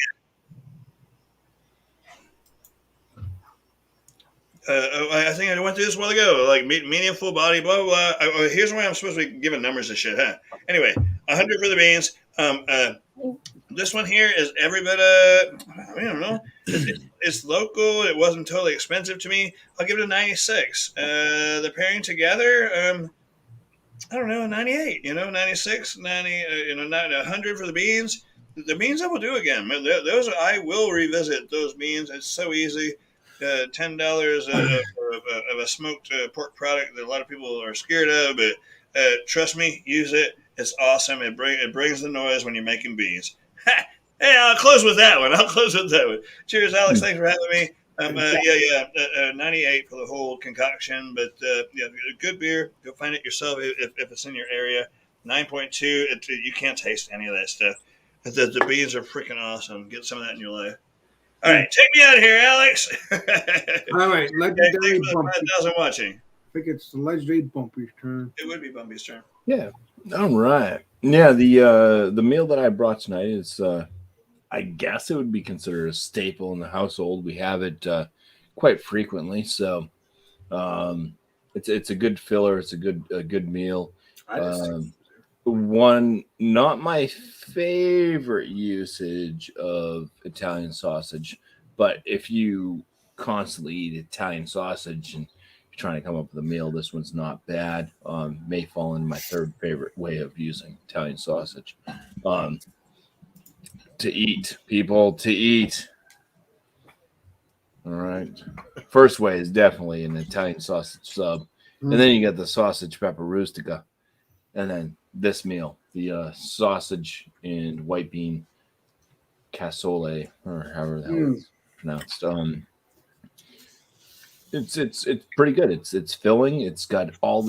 I think I went through this a while ago. Like medium, full body, blah blah blah. Here's why I'm supposed to be giving numbers and shit, huh? Anyway, 100 for the beans. This one here is every bit I don't know. It's local. It wasn't totally expensive to me. I'll give it a 96. The pairing together, I don't know, a 98. 96, 90. 100 for the beans. The beans I will do again. Those I will revisit those beans. It's so easy. $10 of a smoked pork product that a lot of people are scared of, but trust me, use it. It's awesome. It brings the noise when you're making beans. Hey, I'll close with that one. Cheers, Alex. Thanks for having me. 98 for the whole concoction, but good beer. Go find it yourself if it's in your area. 9.2. You can't taste any of that stuff. The beans are freaking awesome. Get some of that in your life. All right, take me out of here, Alex. All right, legendary Bumpy. 5,000 watching. I think it's the legendary Bumpy's turn. It would be Bumpy's turn. Yeah. All right. Yeah, the meal that I brought tonight is I guess it would be considered a staple in the household. We have it quite frequently, so it's a good filler. It's a good meal. One, not my favorite usage of Italian sausage, but if you constantly eat Italian sausage and you're trying to come up with a meal, this one's not bad. May fall into my third favorite way of using Italian sausage. To eat, people, to eat. All right. First way is definitely an Italian sausage sub. And then you get the sausage pepper rustica. And then this meal, the sausage and white bean cassoulet, or however the hell it's pronounced. It's pretty good. It's filling. It's got all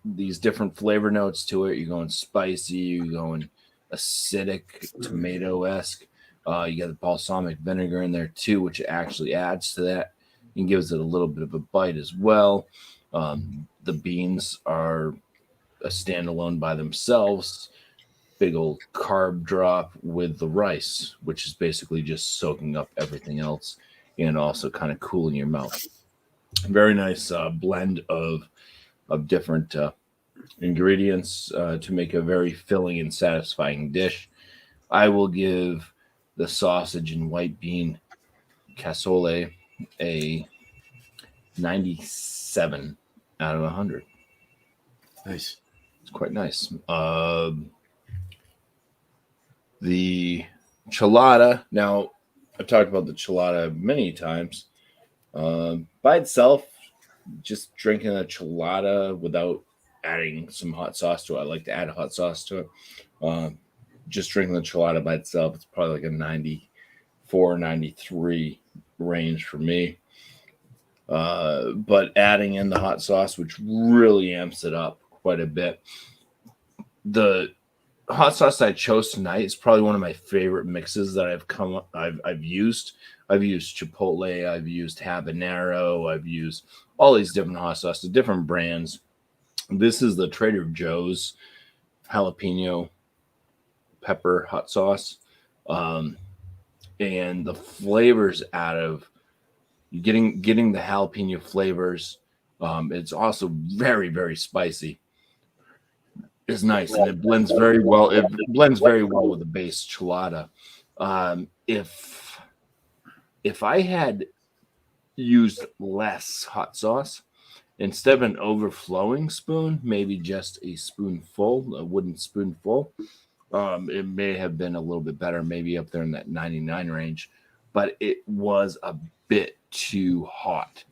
these different flavor notes to it. You're going spicy. You're going acidic, tomato-esque. You got the balsamic vinegar in there too, which actually adds to that and gives it a little bit of a bite as well. The beans are a standalone by themselves. Big old carb drop with the rice, which is basically just soaking up everything else and also kind of cooling your mouth. Very nice blend of different ingredients to make a very filling and satisfying dish. I will give the sausage and white bean cassoulet a 97 out of 100. Nice. It's quite nice. The chilada. Now, I've talked about the chilada many times. By itself, just drinking a chilada without adding some hot sauce to it. I like to add hot sauce to it. Just drinking the chilada by itself, it's probably like a 94, 93 range for me. But adding in the hot sauce, which really amps it up quite a bit. The hot sauce I chose tonight is probably one of my favorite mixes that I've used. I've used Chipotle, I've used habanero, I've used all these different hot sauces, different brands. This is the Trader Joe's jalapeno pepper hot sauce. And the flavors out of getting the jalapeno flavors. It's also very, very spicy. It's nice, and it blends very well. It blends very well with the base chilada. If I had used less hot sauce, instead of an overflowing spoon, maybe just a spoonful, a wooden spoonful, it may have been a little bit better, maybe up there in that 99 range, but it was a bit too hot.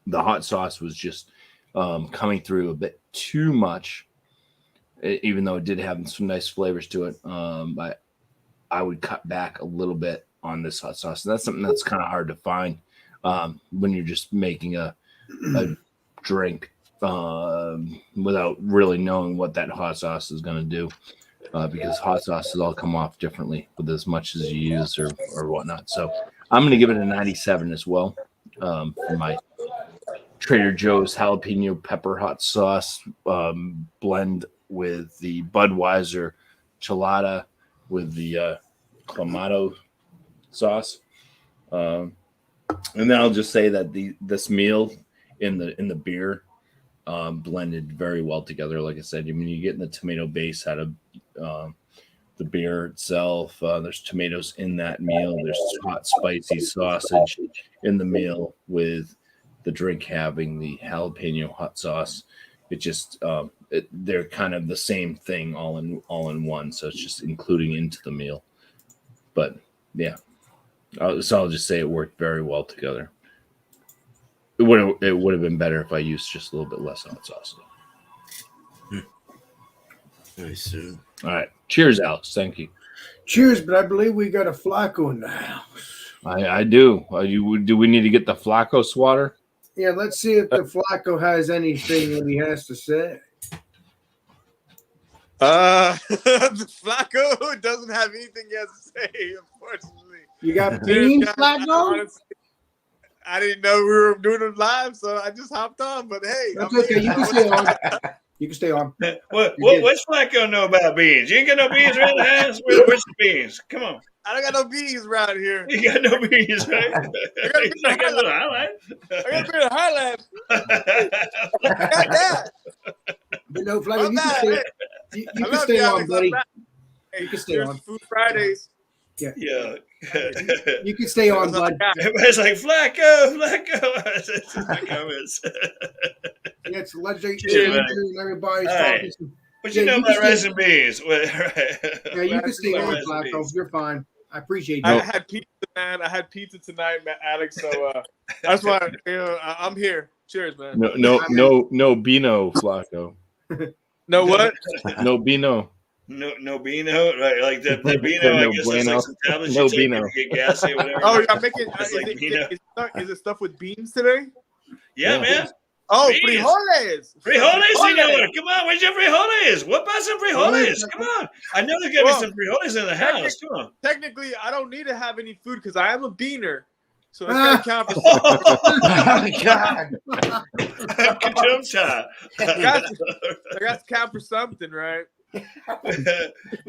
The hot sauce was just coming through a bit too much, even though it did have some nice flavors to it. But I would cut back a little bit on this hot sauce. And that's something that's kind of hard to find when you're just making a drink without really knowing what that hot sauce is going to do. Because hot sauces all come off differently with as much as you use or whatnot. So I'm going to give it a 97 as well for my Trader Joe's jalapeno pepper hot sauce blend with the Budweiser chilada with the clamato sauce. And then I'll just say that this meal in the beer blended very well together. Like I said, I mean, you're getting the tomato base out of the beer itself. There's tomatoes in that meal. There's hot, spicy sausage in the meal with the drink having the jalapeno hot sauce. It just they're kind of the same thing all in one. So it's just including into the meal. But yeah, so I'll just say it worked very well together. It would have been better if I used just a little bit less hot sauce. Nice. All right. Cheers, Alex. Thank you. Cheers, but I believe we got a Flaco in the house. I do. Do we need to get the Flaco swatter? Yeah, let's see if the Flaco has anything that he has to say. The Flaco doesn't have anything he has to say, unfortunately. You got beans, Flaco? Honestly, I didn't know we were doing it live, so I just hopped on. But hey, that's okay. You can stay on. You can stay on. What's Flaco know about beans? You ain't got no beans around the house? Where's the beans? Come on. I don't got no beans around here. You got no beans, right? I got a highlight. I got a bit of highlight. Got that. But no, Flaco, you can stay on, buddy. Hey, you can stay on. Food Fridays. Yeah. Yeah. You can stay on, bud. Everybody's like, Flaco. That's my comments. Yeah, it's legendary. Cheers, And everybody's All talking. right. Some, What Yeah, you know you can about rice stay- and beans? Right. yeah, you can stay Like on, rice and Flaco. beans. You're fine. I appreciate I you. had pizza, man. I had pizza tonight, man, Alex. So that's why I'm here. Cheers, man. No Beano, Flaco. No what? No Beano. No Beano, right? Like that Beano, I No guess that's bueno. like some tablets No you take Beano. to get gassy or whatever. Oh, yeah, I'm making. It's like Beano. Is it stuff with beans today? Yeah, Yeah. man. Oh, Beans. frijoles. Frijoles, senor. Come on, where's your frijoles? What about some frijoles? Frijoles. Come on. I know there's got to be some frijoles in the house. Come on. Technically, I don't need to have any food because I am a beaner. So it's got to count for something. Oh, God. Kachumcha. I got to count for something, right? We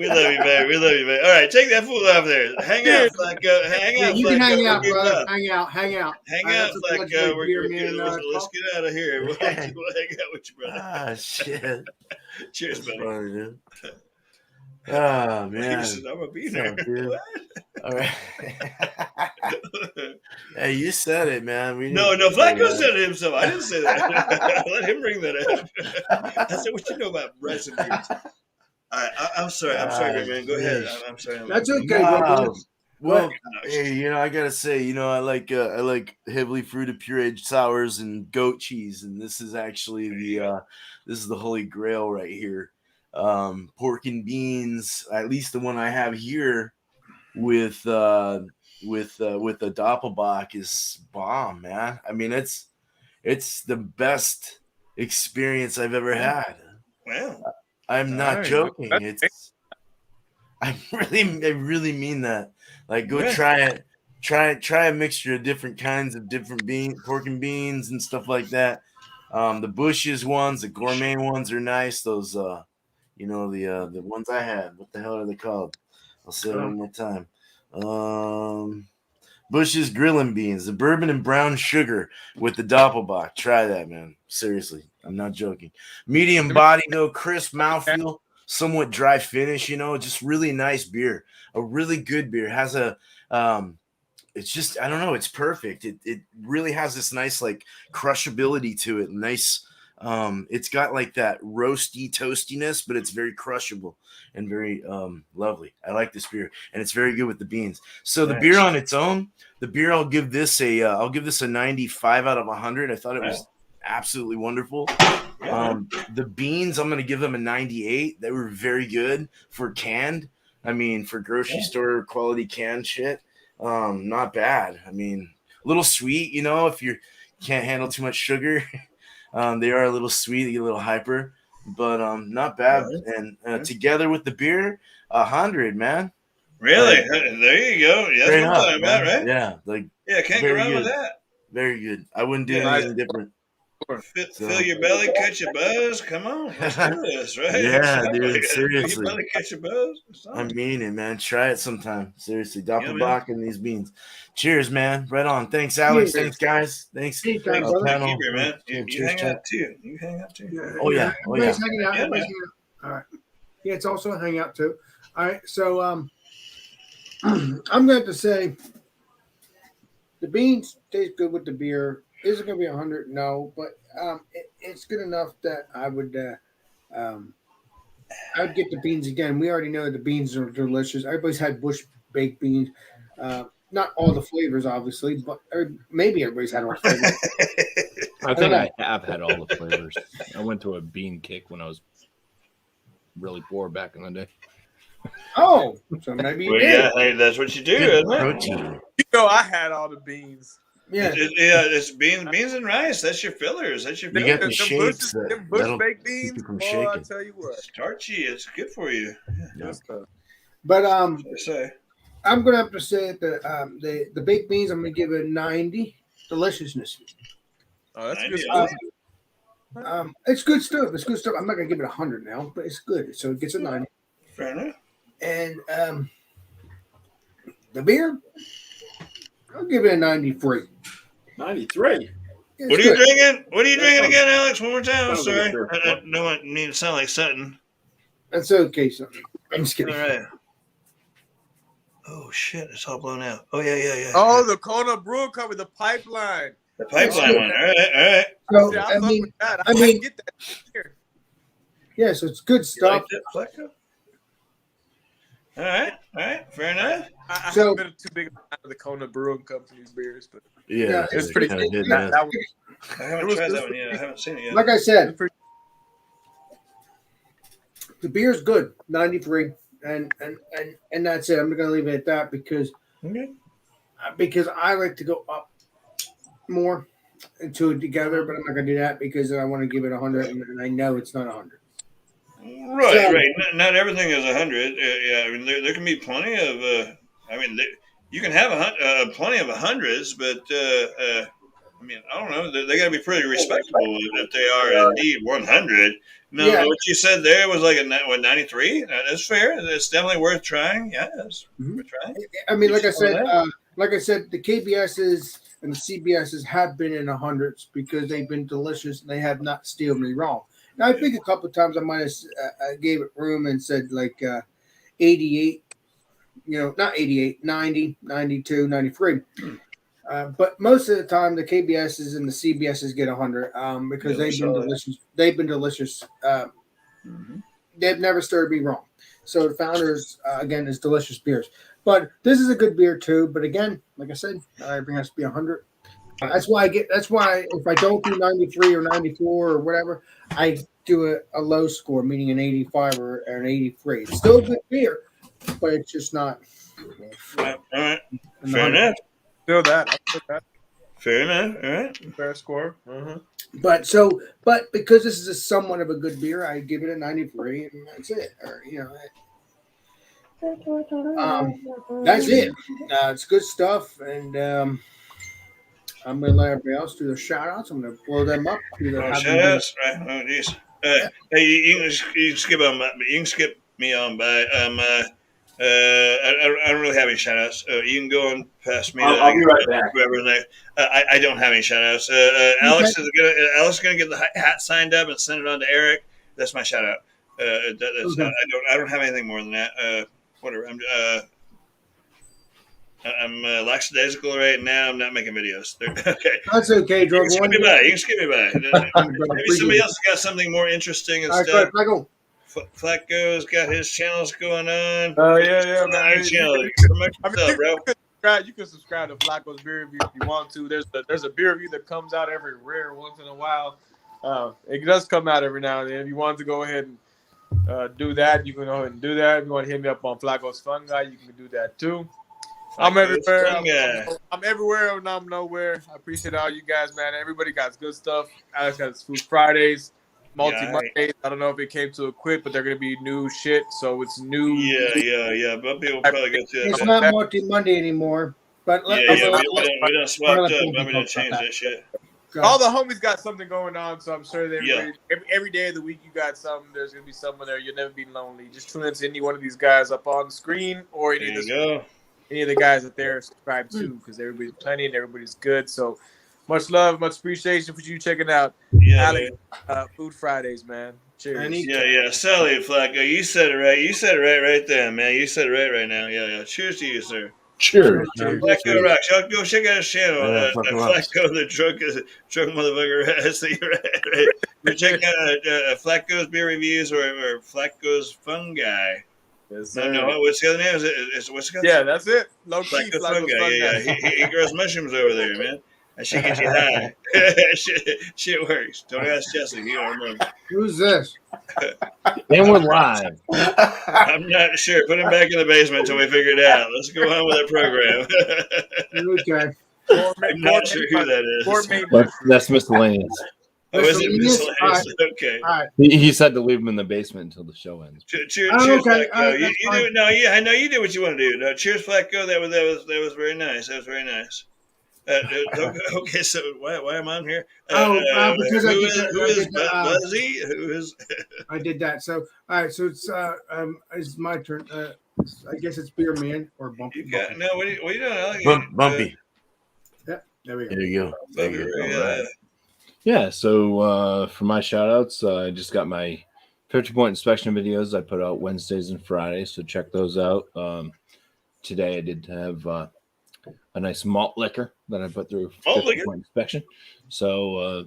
love you, man. We love you, man. All right, take that fool off there. Hang out, Flaco. Hang Yeah, out, you can Flaco. hang out, We'll get brother. up. Hang out. Hang out, That's what the Flaco. legendary beer man, Let's talk. get out of here. We'll hang out with you, brother. Ah, shit. Cheers, That's buddy. funny, dude. Oh, He man. said, I'm a beaner. So good. All right. Hey, you said it, man. We No, didn't say Flaco that. said it himself. I didn't say that. Let him bring that up. I said, what you know about rice and beans? I'm sorry. I'm sorry, great man. Go ahead. I'm sorry. That's okay, Wow. bro. Well, No, hey, I gotta say, I like heavily fruited pureed sours and goat cheese, and this is actually the holy grail right here. Pork and beans, at least the one I have here with the Doppelbock is bomb, man. I mean, it's the best experience I've ever had. Wow. I'm not Nice. joking. That's- I really mean that. Like, go Yeah. try it. Try a mixture of different kinds of different pork and beans and stuff like that. The Bush's ones, the gourmet ones are nice. Those, the ones I had. What the hell are they called? I'll say it one more time. Bush's grilling beans, the bourbon and brown sugar with the Doppelbock. Try that, man. Seriously, I'm not joking. Medium body, no crisp mouthfeel, somewhat dry finish. Just really nice beer. A really good beer. Has a it's just, I don't know, it's perfect. It really has this nice like crushability to it. Nice. It's got like that roasty toastiness, but it's very crushable and very lovely. I like this beer, and it's very good with the beans. So the beer on its own, I'll give this a 95 out of 100. I thought it was absolutely wonderful. The beans, I'm gonna give them a 98. They were very good for canned. I mean, for grocery store quality canned shit. Not bad. I mean, a little sweet, if you can't handle too much sugar. They are a little sweet, they get a little hyper, but not bad. And together with the beer, 100, man. Really? Like, there you go. Yeah, that's what I'm talking about, right? Yeah, Can't go wrong with that. very good. I wouldn't do anything different. Fill your belly, catch your buzz. Come on, let's do this, right? Yeah, dude, Fill your seriously. belly, catch your buzz. I mean it, man. Try it sometime. Seriously, Doppelbock and these beans. Cheers, man. Right on. Thanks, Alex. Cheers. Thanks, guys. Thanks. Anytime, Thanks, brother. panel. Keep here, man. You Cheers, hang chat. out too. You hang out too. Oh, yeah. Everybody's hanging out. Yeah, Everybody's hanging out. All right. Yeah, it's also a hangout too. All right. So I'm going to say the beans taste good with the beer. Is it going to be 100? No, but it's good enough that I would get the beans again. We already know the beans are delicious. Everybody's had Bush baked beans. Not all the flavors, obviously, but maybe everybody's had all the flavors. I think I have had all the flavors. I went to a bean kick when I was really poor back in the day. Oh, so maybe you Well, did. yeah, hey, that's what you do, isn't it? Protein. I had all the beans. Yeah. It's beans and rice. That's your fillers. That's your You fillers. get the shakes Them Bush that'll baked keep beans. you from Boy, I shaking. tell you what. Starchy. It's good for you. Yeah. But I say. I'm gonna have to say that the baked beans, I'm gonna give it a 90. Deliciousness. Oh, that's 90. good. It's good stuff. It's good stuff. I'm not gonna give it 100 now, but it's good. So it gets a 90. Fair enough. And the beer, I'll give it a 93. 93. It's What are you good. drinking? What are you drinking again, Alex? One more time. I'm Sounds sorry. like a I don't mean to sound like Sutton. That's okay, son. I'm just All kidding. right. Oh shit! It's all blown out. Oh yeah. Oh, the Kona Brew Company, the pipeline. The pipeline one. All right. So See, I I fuck mean, with that. I I mean, get that here. yeah. So it's good You stuff. like that, Flaco? All right. Fair enough. I So- haven't been too big of the Kona Brewing Company's beers, but Yeah, it's they pretty kinda good. did That, that. that was, I haven't It was tried good that one for yet. I me. haven't seen it yet. Like I it said, was pretty the beer's good, 93, and that's it. I'm gonna leave it at that because I like to go up more into it together, but I'm not gonna do that because I want to give it 100, and I know it's not 100. Right. Not everything is 100. Yeah, I mean there can be plenty of. I mean, you can have plenty of 100s, but I mean, I don't know. They got to be pretty respectable if they are indeed 100. No, Yeah. what you said there was like a 93. That's fair. It's definitely worth trying. Yes, worth trying. I mean, like I said, the KBSs and the CBSs have been in the hundreds because they've been delicious and they have not steered me wrong. Now, I think a couple of times I might have gave it room and said like 88, not 88, 90, 92, 93. But most of the time, the KBSs and the CBSs get 100 because Yeah, they've been solid. delicious. They've been delicious. They've never stirred me wrong. So the Founders, again, is delicious beers. But this is a good beer too. But again, like I said, everything has to be 100. That's why if I don't do 93 or 94 or whatever, I do a low score, meaning an 85 or an 83. It's still a good beer, but it's just not. All right. in the Fair 100. enough. feel that. I feel that. Fair enough. All right. Fair score. But because this is a somewhat of a good beer, I give it a 93, and that's it. Or that's it. It's good stuff, and I'm gonna let everybody else do the shout outs. I'm gonna blow them up. Shout outs. Right. Oh, geez. Hey, you can skip on my, you can skip me on by. I don't really have any shout outs. You can go on past me. I'll be right back. Whoever's next. I don't have any shout outs. Alex is gonna get the hat signed up and send it on to Eric. That's my shout out. I don't have anything more than that. Whatever. I'm lackadaisical right now. I'm not making videos. Okay. That's okay, You Drug can skip One. me by. You can skip me by. Maybe somebody else has got something more interesting and All right, stuff. go ahead, Flaco's got his channels going on. Oh yeah, man. Your channel. Promote yourself, bro. You can subscribe to Flaco's beer review if you want to. There's a beer review that comes out every rare once in a while. It does come out every now and then. If you want to go ahead and do that, you can go ahead and do that. If you want to hit me up on Flaco's Fun Guy, you can do that too. I'm everywhere. I'm everywhere and I'm nowhere. I appreciate all you guys, man. Everybody got good stuff. Alex got his Food Fridays, Mondays. I don't know if it came to a quit, but they're gonna be new shit. So it's new. Yeah. But people probably go through It's that. not Multi Monday anymore. But We don't swap up. I'm gonna change that shit. All the homies got something going on, so I'm sure every day of the week you got something. There's gonna be someone there. You'll never be lonely. Just tune into any one of these guys up on the screen or any of the guys that they're subscribed to, because everybody's plenty and everybody's good. So much love, much appreciation for you checking out Alex, Food Fridays, man. Cheers. Yeah. Sally Flaco, you said it right. You said it right there, man. You said it right now. Yeah. Cheers to you, sir. Cheers. Flaco rocks. Y'all go check out his channel. Flaco Flaco, the drunk motherfucker. Right. Go check out Flaco's beer reviews or Flaco's Fun Guy. Yes, No. What's the other name? What's the yeah, that's it. Low key. Flaco's Fun Guy. Yeah. He grows mushrooms over there, man. That shit gets you high. shit works. Don't ask Jesse. He don't know. who's this? And we're live. I'm not sure. Put him back in the basement until we figure it out. Let's go on with our program. Okay. I'm not sure who that is. That's miscellaneous. Oh, is it Miscellaneous? miscellaneous? Okay. All right. He said to leave him in the basement until the show ends. Cheers, okay. Flaco. That's You fine. do. No, yeah, I know you did what you want to do. No, cheers, Flaco. That was very nice. That was very nice. Okay, so why am I on here? Because who is Buzzy? Who is? I did that. So all right. So it's my turn. I guess it's Beer Man or Bumpy. You got no. What are you doing? I like Bumpy. There we go. There you go. Bumpy. Yeah. Yeah, so for my shout outs, I just got my 50-point inspection videos I put out Wednesdays and Fridays, so check those out. today I did have a nice malt liquor that I put through Malt 50 point inspection. So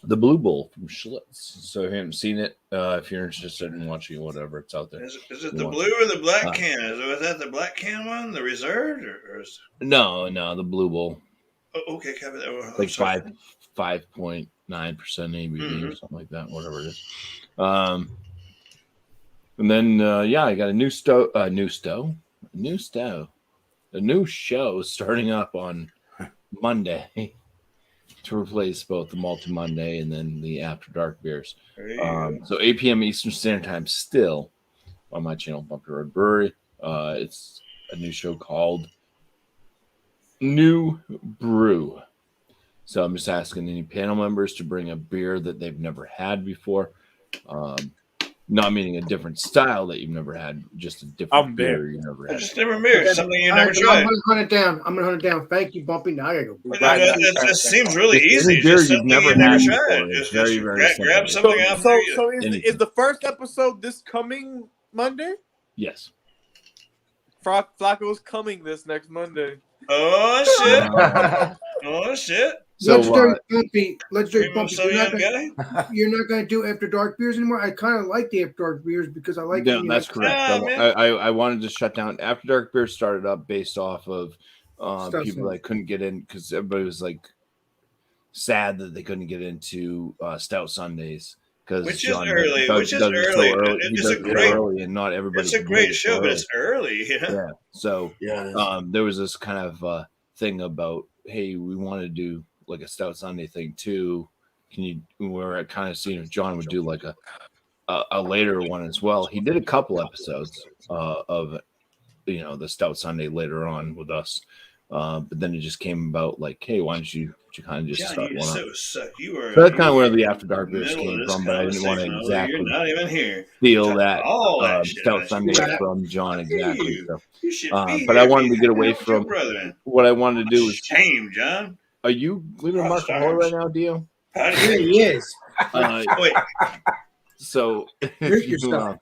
the Blue Bull from Schlitz. So if you haven't seen it, if you're interested in watching it, whatever, it's out there. Is it the blue or the black can? Was that the black can one, the reserved, or is... No, the Blue Bull. Oh, okay, Kevin. Like 5.9% ABV or something like that, whatever it is. And then I got a new show starting up on Monday to replace both the Multi Monday and then the After Dark beers. So 8 p.m. Eastern Standard Time still on my channel, Bumpy Road Brewery. It's a new show called New Brew. So I'm just asking any panel members to bring a beer that they've never had before. Not meaning a different style that you've never had, just a different beer you've never had. Just different beer, something you never tried. I'm going to hunt it down. Thank you, Bumpy. Now I got to go. It seems really easy. Beer Just you've something never you never had tried. before. Just Very, very grab simple. something out there. So is the first episode this coming Monday? Yes. Flaco's coming this next Monday. Oh shit! So, Bumpy. Legendary Bumpy. So young guy. You're not going to do After Dark beers anymore. I kind of like the After Dark beers because I like. No, that's correct. I wanted to shut down. After Dark beer started up based off of people that couldn't get in because everybody was like sad that they couldn't get into Stout Sundays. Which is early. It's a great early, and not everybody. It's a great show, but it's early. Yeah. So there was this kind of thing about, hey, we want to do like a Stout Sunday thing too. Can you? We're kind of seeing if John would do like a later one as well. He did a couple episodes of the Stout Sunday later on with us. But then it just came about like, hey, why don't you kind of just start one up? So that's kind of where the After Dark beers came from, but I didn't want to exactly steal that Stout Sunday from John exactly. So, but I wanted to get away from what I wanted to do. Was shame, John. Are you leaving Marco Polo right now, Dio? Here he is. Wait. So Thank you. My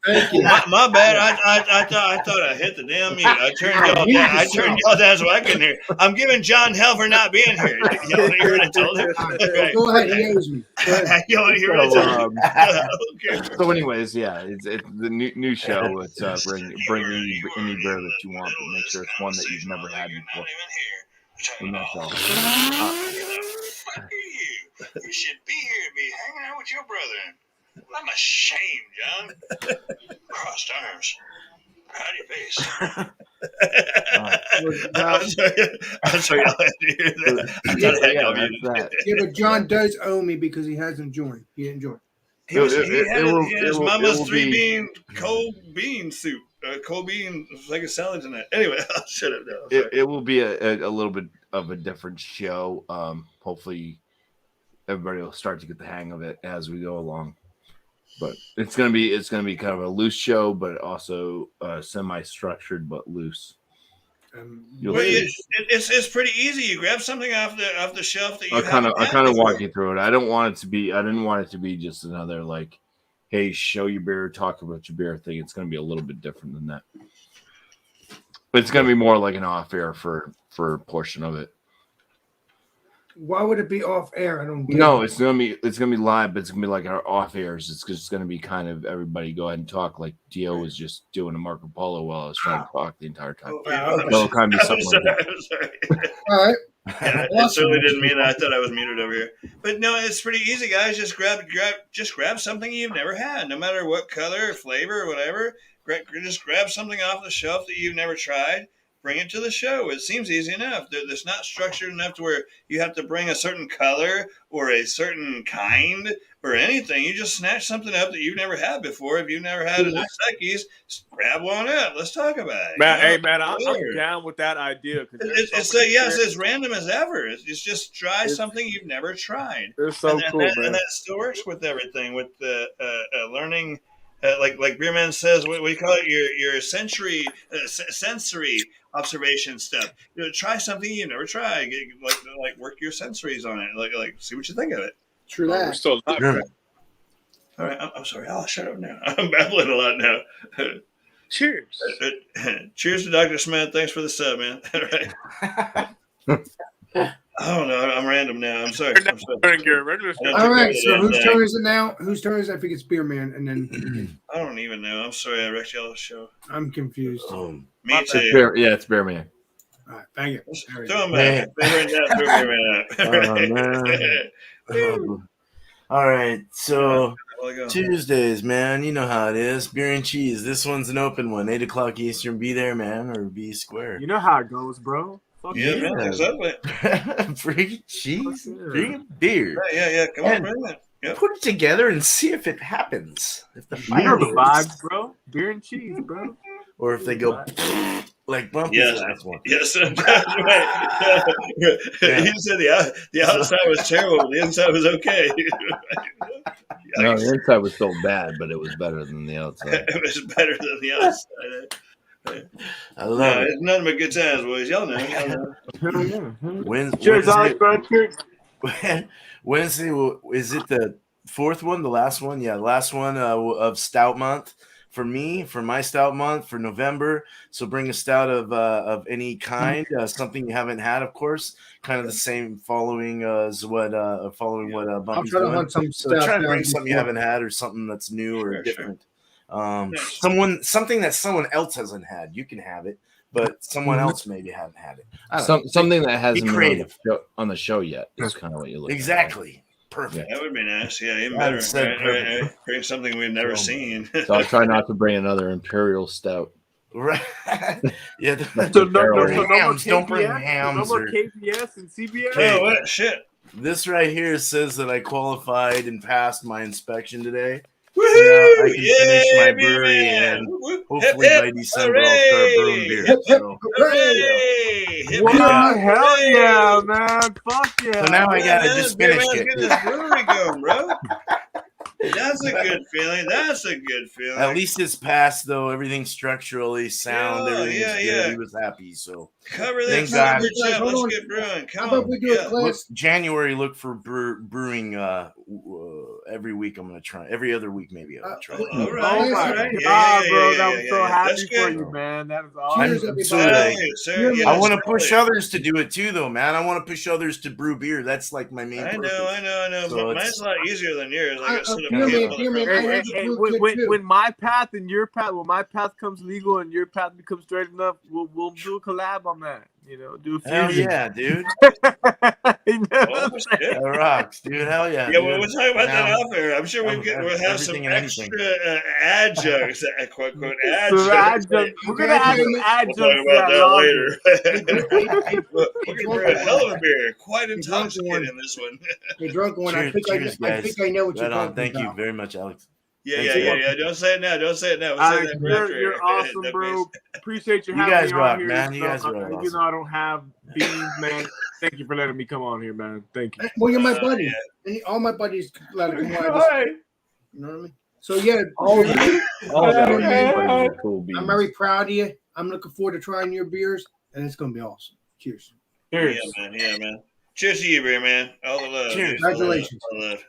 bad. I thought I hit the damn mute. I turned y'all down so I couldn't hear. I'm giving John hell for not being here. You want to hear what I told him? Okay. Go ahead. He owes me. You want to hear what I told him? Okay. So, anyways, it's the new show. It's bring any beer that you want, but make sure it's one that you've never had before. And that's all. Fuck are you? You should be here, be hanging out with your brother. I'm ashamed, John. Crossed arms. Proud of your face. I'm sorry, y'all had to hear that. Yeah, but John does owe me because he hasn't joined. He didn't join. He had his mama's three-bean cold bean soup. Cold bean like a salad tonight. Anyway, I'll shut up now. It will be a little bit of a different show. Hopefully, everybody will start to get the hang of it as we go along. But it's gonna be kind of a loose show, but also semi-structured but loose. It's pretty easy. You grab something off the shelf that you. I kind of walk you through it. I didn't want it to be just another like, hey, show your beer, talk about your beer thing. It's gonna be a little bit different than that. But it's gonna be more like an off air for a portion of it. Why would it be off air? I don't get No, it. it's gonna be live, but it's gonna be like our off airs. It's just gonna be kind of everybody go ahead and talk like Dio was just doing a Marco Polo while I was trying to talk the entire time. It'll kind of be something like that. I'm sorry. All right. I certainly didn't mean that. I thought I was muted over here. But no, it's pretty easy, guys. Just grab something you've never had, no matter what color or flavor or whatever. Just grab something off the shelf that you've never tried. Bring it to the show. It seems easy enough. It's not structured enough to where you have to bring a certain color or a certain kind or anything. You just snatch something up that you've never had before. If you've never had a Dos Equis, grab one up. Let's talk about it. Man, hey, man, I'm down with that idea. It's as random as ever. It's just try something you've never tried. It's so cool, man. And that still works with everything, with the learning. Like Beerman says, what do you call it? Your sensory observation stuff. Try something you've never tried. Like work your sensories on it. Like see what you think of it. True that. We're still live. All right, I'm sorry. I'll shut up now. I'm babbling a lot now. Cheers. Cheers to Dr. Smith. Thanks for the sub, man. Oh no, I'm random now. I'm sorry. I'm sorry. All right, so whose turn is it now? Whose turn is it? I think it's Beer Man, and then I don't even know. I'm sorry, I wrecked y'all's show. I'm confused. Me too. It's Bear Man. All right, bang it. Throw him back. All right, so Tuesdays, man. You know how it is. Beer and cheese. This one's an open one. 8 o'clock Eastern. Be there, man, or be square. You know how it goes, bro. Fuck Yeah, man, exactly. Bring cheese. Bring beer. Yeah. Come on, bring it. Yep. Put it together and see if it happens. If the You know the vibes, bro. Beer and cheese, bro. or if they go like Bumpy's last one. Yes, that's right. He said the outside was terrible, but the inside was okay. No, the inside was still bad, but it was better than the outside. It was better than the outside. I love it. It's nothing but good times, boys. Y'all know. Cheers, Alex, bro. Cheers. Wednesday, is it the fourth one? The last one? Yeah, last one of Stout Month. For me, for my Stout Month for November. So bring a stout of any kind, something you haven't had, of course. Kind of the same following as what Bumpy's doing. So try to bring something you haven't had or something that's new or different. Something that someone else hasn't had. You can have it, but someone else maybe haven't had it. Something that hasn't been creative on the show yet is kind of what you look exactly. Perfect. That would be nice. Yeah, even better. Right. Bring something we've never seen. So I'll try not to bring another Imperial Stout. Right. Yeah. So no hams. more Don't bring hams. No more KPS and CBS. Oh, what? Shit. This right here says that I qualified and passed my inspection today. Woohoo! So now I can finish my brewery and hopefully by December I'll start brewing beer. So, Wow, hell yeah, man. Fuck yeah. so now I gotta just finish Get it. this brewery going, bro. That's a good feeling. At least it's passed though. Everything's structurally sound. Everything's good. He was happy. So cover this. Thank God. Let's get brewing. Come How about on. we do a class? January, look for brewing every week. I'm gonna try. Every other week, maybe I'll try. All Oh right. my god, bro. I'm so happy for you, man. That is awesome. I want to push others to do it too, though, man. I want to push others to brew beer. That's like my main. I know. So Mine's a lot easier than yours. I got set up When my path and your path, when my path comes legal and your path becomes straight enough, we'll do a collab on that. You know, do a few. Hell yeah, dude. That rocks, dude. Hell yeah. Yeah, we'll talk about that off air. I'm sure we'll have some extra adjuncts, quote unquote adjuncts. We're gonna add some adjuncts. We'll talk about that later. We're gonna brew a hell of a beer. Quite intoxicated in this one. Hey, drunk one. I think I know what you're talking about. Thank you very much, Alex. Yeah. Don't say it now. We'll say that You're awesome, bro. Appreciate you having me on here. Man. You guys rock, man. You know I don't have beans, man. Thank you for letting me come on here, man. Thank you. Well, you're my buddy. And all my buddies let it come on. You know what I mean? So yeah, I'm very proud of you. I'm looking forward to trying your beers, and it's gonna be awesome. Cheers. Cheers. Yeah, man. Cheers to you, beer man. All the love. Cheers. Congratulations. All the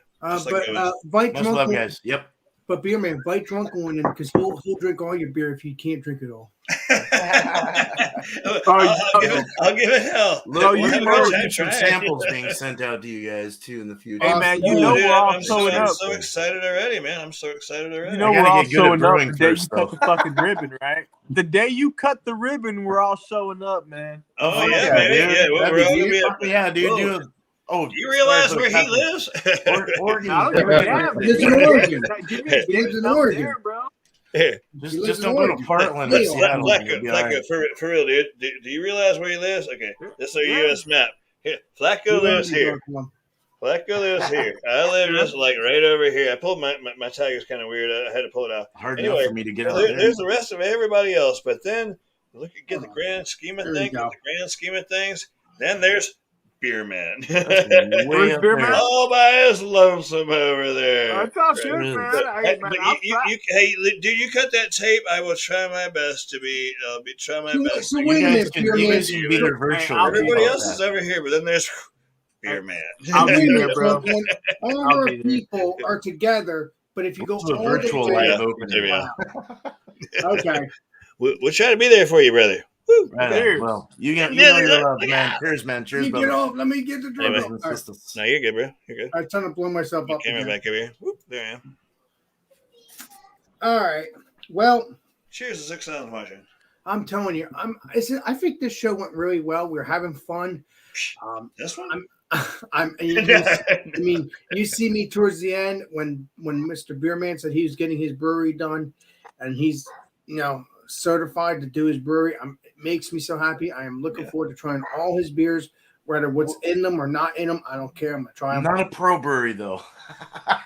love. Bite Much drunk love, one, guys. Yep. but beer man, bite drunk one, because he'll drink all your beer if you can't drink it all. I'll give it hell. Look, you know, some samples being sent out to you guys too in the future. Hey man, you know we're all showing up. I'm so excited already, man. I'm so excited already. You know we're all showing up the day you cut the fucking ribbon, right? The day you cut the ribbon, we're all showing up, man. Oh yeah, baby. Yeah, we're all gonna be. Yeah, dude. Do you realize where he lives? Oregon. Lives in Oregon. Lives in Oregon, bro. Just don't go to Portland or Seattle. Flaco, for real, dude. Do you realize where he lives? Okay, this is our U.S. map. Here, Flaco lives here. Flaco lives here. I live just like right over here. I pulled my tag is kind of weird. I had to pull it out. Hard enough for me to get out. There's the rest of everybody else, but then get the grand scheme of things. Then there's Beer Man. Where's Beer Man? All by his lonesome over there. That's all good, man. Hey, dude, you cut that tape. I will try my best to be. I'll try my best. So wait a minute, Beer Man. Be there virtual. Everybody else is over here, but then there's Beer Man. I'll be there, bro. All our people are together, but if you go to a virtual live opening. Okay. we'll try to be there for you, brother. Woo. Right Okay. on. Well, you know Yeah, you're look, loved, look man. out. Cheers, man. Let Cheers, me get brother. off. Let me get the drink Anyway. off. All right. No, you're good, bro. You're good. I'm trying to blow myself up Camera again. back over here. Whoop, there I am. All right. Well, Cheers to 6,000 watching. I'm telling you, I think this show went really well. We're having fun. This one? You see me towards the end when Mr. Beerman said he was getting his brewery done, and he's certified to do his brewery. It makes me so happy. I am looking forward to trying all his beers, whether what's in them or not in them. I don't care. I'm gonna try I'm them. not a pro brewery though.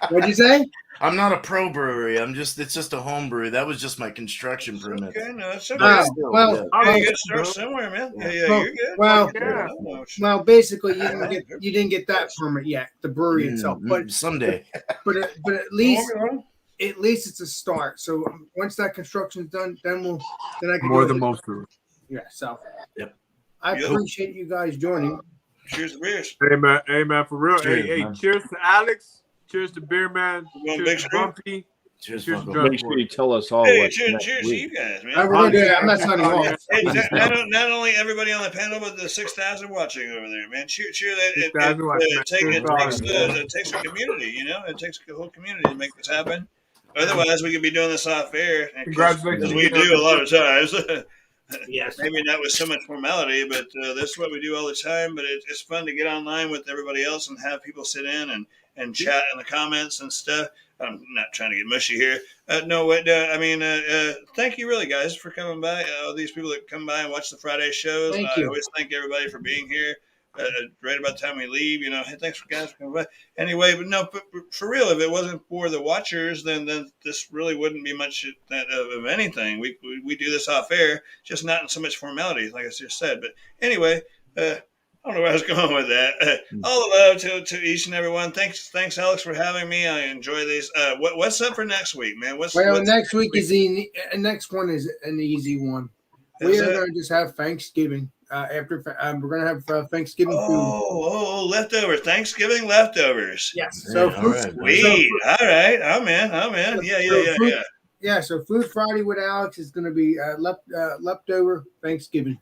What'd you say? I'm not a pro brewery. It's just a home brewery. That was just my construction permit. Okay, no, it's okay. Well, You gotta start somewhere, man. Yeah, you're good. Well, basically, you didn't get that permit yet, the brewery itself, but someday. But at least it's a start. So once that construction's done, then I can More than most of them. Yeah. So yep. I appreciate you guys joining. Cheers to beers. Hey man, for real. Cheers, hey, man. Cheers to Alex. Cheers to Beerman. Cheers to Bumpy. Cheers, Cheers to Flaco. Make sure you tell us all Hey, what's cheers next to week. you guys, man. We're gonna do that. I'm not signing off. Hey, not only everybody on the panel, but the 6,000 watching over there, man. Cheer! It takes a community, It takes a whole community to make this happen. Otherwise, we could be doing this off air. Congratulations. As we do a lot of times. Yes. Maybe not with so much formality, but this is what we do all the time. But it's fun to get online with everybody else and have people sit in and chat in the comments and stuff. I'm not trying to get mushy here. Thank you really, guys, for coming by. All these people that come by and watch the Friday shows. Thank you. I always thank everybody for being here. Right about the time we leave, hey, thanks for guys for coming by. Anyway, but for real, if it wasn't for the watchers, then this really wouldn't be much of anything. We do this off air, just not in so much formality, like I just said. But anyway, I don't know where I was going with that. All the love to each and every one. Thanks, Alex, for having me. I enjoy these. What's up for next week, man? Next week is the next one is an easy one. We are going to just have Thanksgiving. After we're going to have Thanksgiving food. Oh, leftovers. Thanksgiving leftovers. Yes. So food. Sweet. All right. I'm in. Yeah. Yeah. So Food Friday with Alex is going to be leftover Thanksgiving.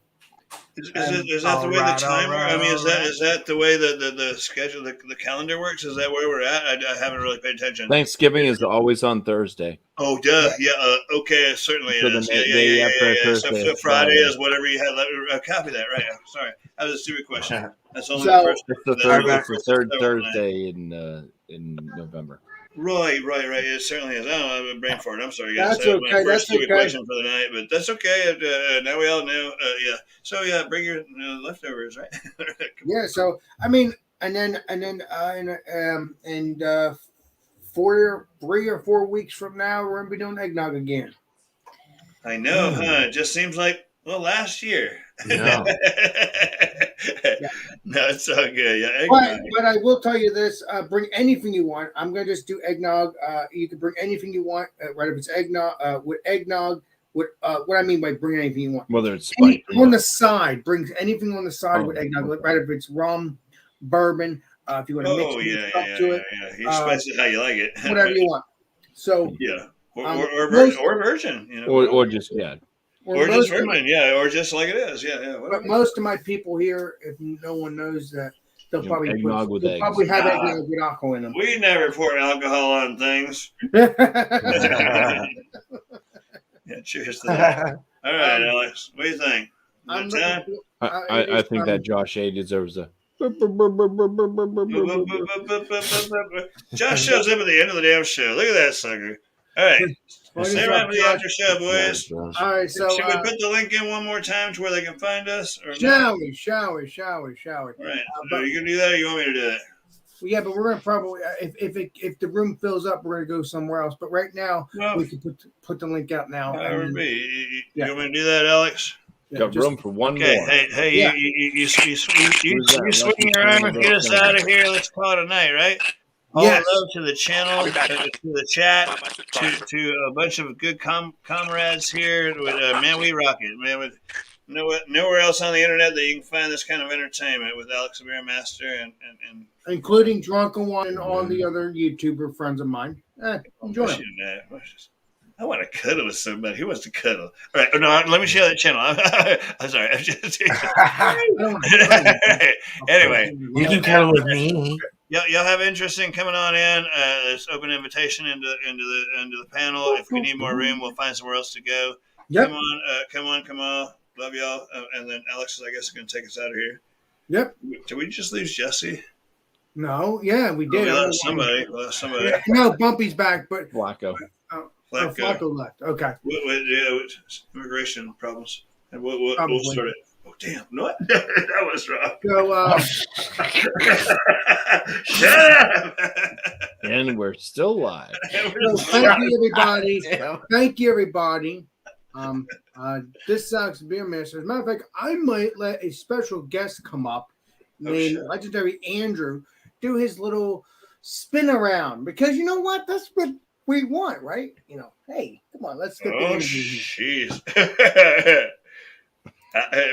Is that the way the timer? I mean, is that the way the schedule, the calendar works? Is that where we're at? I haven't really paid attention. Thanksgiving is always on Thursday. Oh, duh. Yeah. Okay. Certainly it is. Thursday. So Friday is whatever you had. Copy that. Right. Sorry, that was a stupid question. That's only It's the third Thursday in November. Right. It certainly is. I don't have a brain for it. I'm sorry, guys. That's okay. My first stupid question for the night, but that's okay. Now we all know. Yeah. So yeah, bring your leftovers, right? Yeah. So I mean, and then 3 or 4 weeks from now, we're gonna be doing eggnog again. I know, huh? It just seems like last year. No. No, it's all good. Yeah, but I will tell you this: bring anything you want. I'm gonna just do eggnog. You can bring anything you want, right? If it's eggnog, with eggnog. What I mean by bring anything you want, whether it's spiked on the side, bring anything on the side with eggnog. Right? If it's rum, bourbon, if you want to mix stuff to it, you spice it how you like it, whatever you want. So yeah, or virgin, or just or just vermin, or just like it is, yeah. But most of my people here, if no one knows that, they'll probably have eggnog with alcohol in them. We never pour alcohol on things. Yeah, cheers to that. All right, Alex, what do you think? I think that Josh A deserves a. Josh shows up at the end of the damn show. Look at that sucker. All right. Stay around for the after show, boys. All right, so should we put the link in one more time to where they can find us? Or shall we? All right. Are you gonna do that, or you want me to do that? Well, yeah, but we're gonna probably if the room fills up, we're gonna go somewhere else. But right now, we can put the link out now. You want me to do that, Alex? Got room for one more. Hey, you swing your arm and get us out of here. Let's call it a night, right? All love to the channel, to the chat, to a bunch of good comrades here. Man, we rock it, man. With nowhere else on the internet that you can find this kind of entertainment with Alex the Beer Master and including Drunken One and all the other YouTuber friends of mine. Enjoy it. I want to cuddle with somebody. Who wants to cuddle? All right. Oh, no, let me share that channel. I'm sorry. I'm just, anyway, You can cuddle with me. y'all have interest in coming on in? It's open invitation into the panel. If we need more room, we'll find somewhere else to go. Yep. Come on. Love y'all. And then Alex, I guess, is going to take us out of here. Yep. Did we just lose Jesse? No. Yeah, we did. We lost somebody. No, Bumpy's back, but Flaco. Flaco left. Okay. Immigration problems. And we'll sort it. Oh, damn. What? That was wrong. So, Shut up. And we're still live. so thank you, everybody. Thank you, everybody. This sucks, Beer Master. As a matter of fact, I might let a special guest come up named Legendary Andrew do his little spin around, because you know what? That's what we want, right? You know, hey, come on, let's get the interview here. Jeez.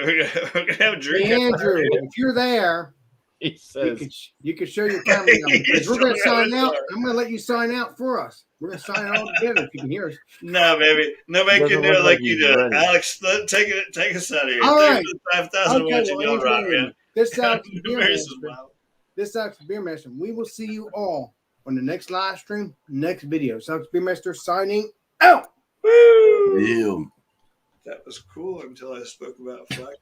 We're gonna have a drink. Hey, Andrew, if you're there, He says, you can show your camera now, because we're going to sign out. I'm going to let you sign out for us. We're going to sign out together if you can hear us. No, baby. Nobody can do it like you do it. ready. Alex, take us out of here. All right. 5,000 watching y'all rock, man. This sucks, Beer Very Master. smile. This sucks, Beer Master. We will see you all on the next live stream, next video. Sucks, Beer Master signing out. Woo! Ew. That was cool until I spoke about Flaco.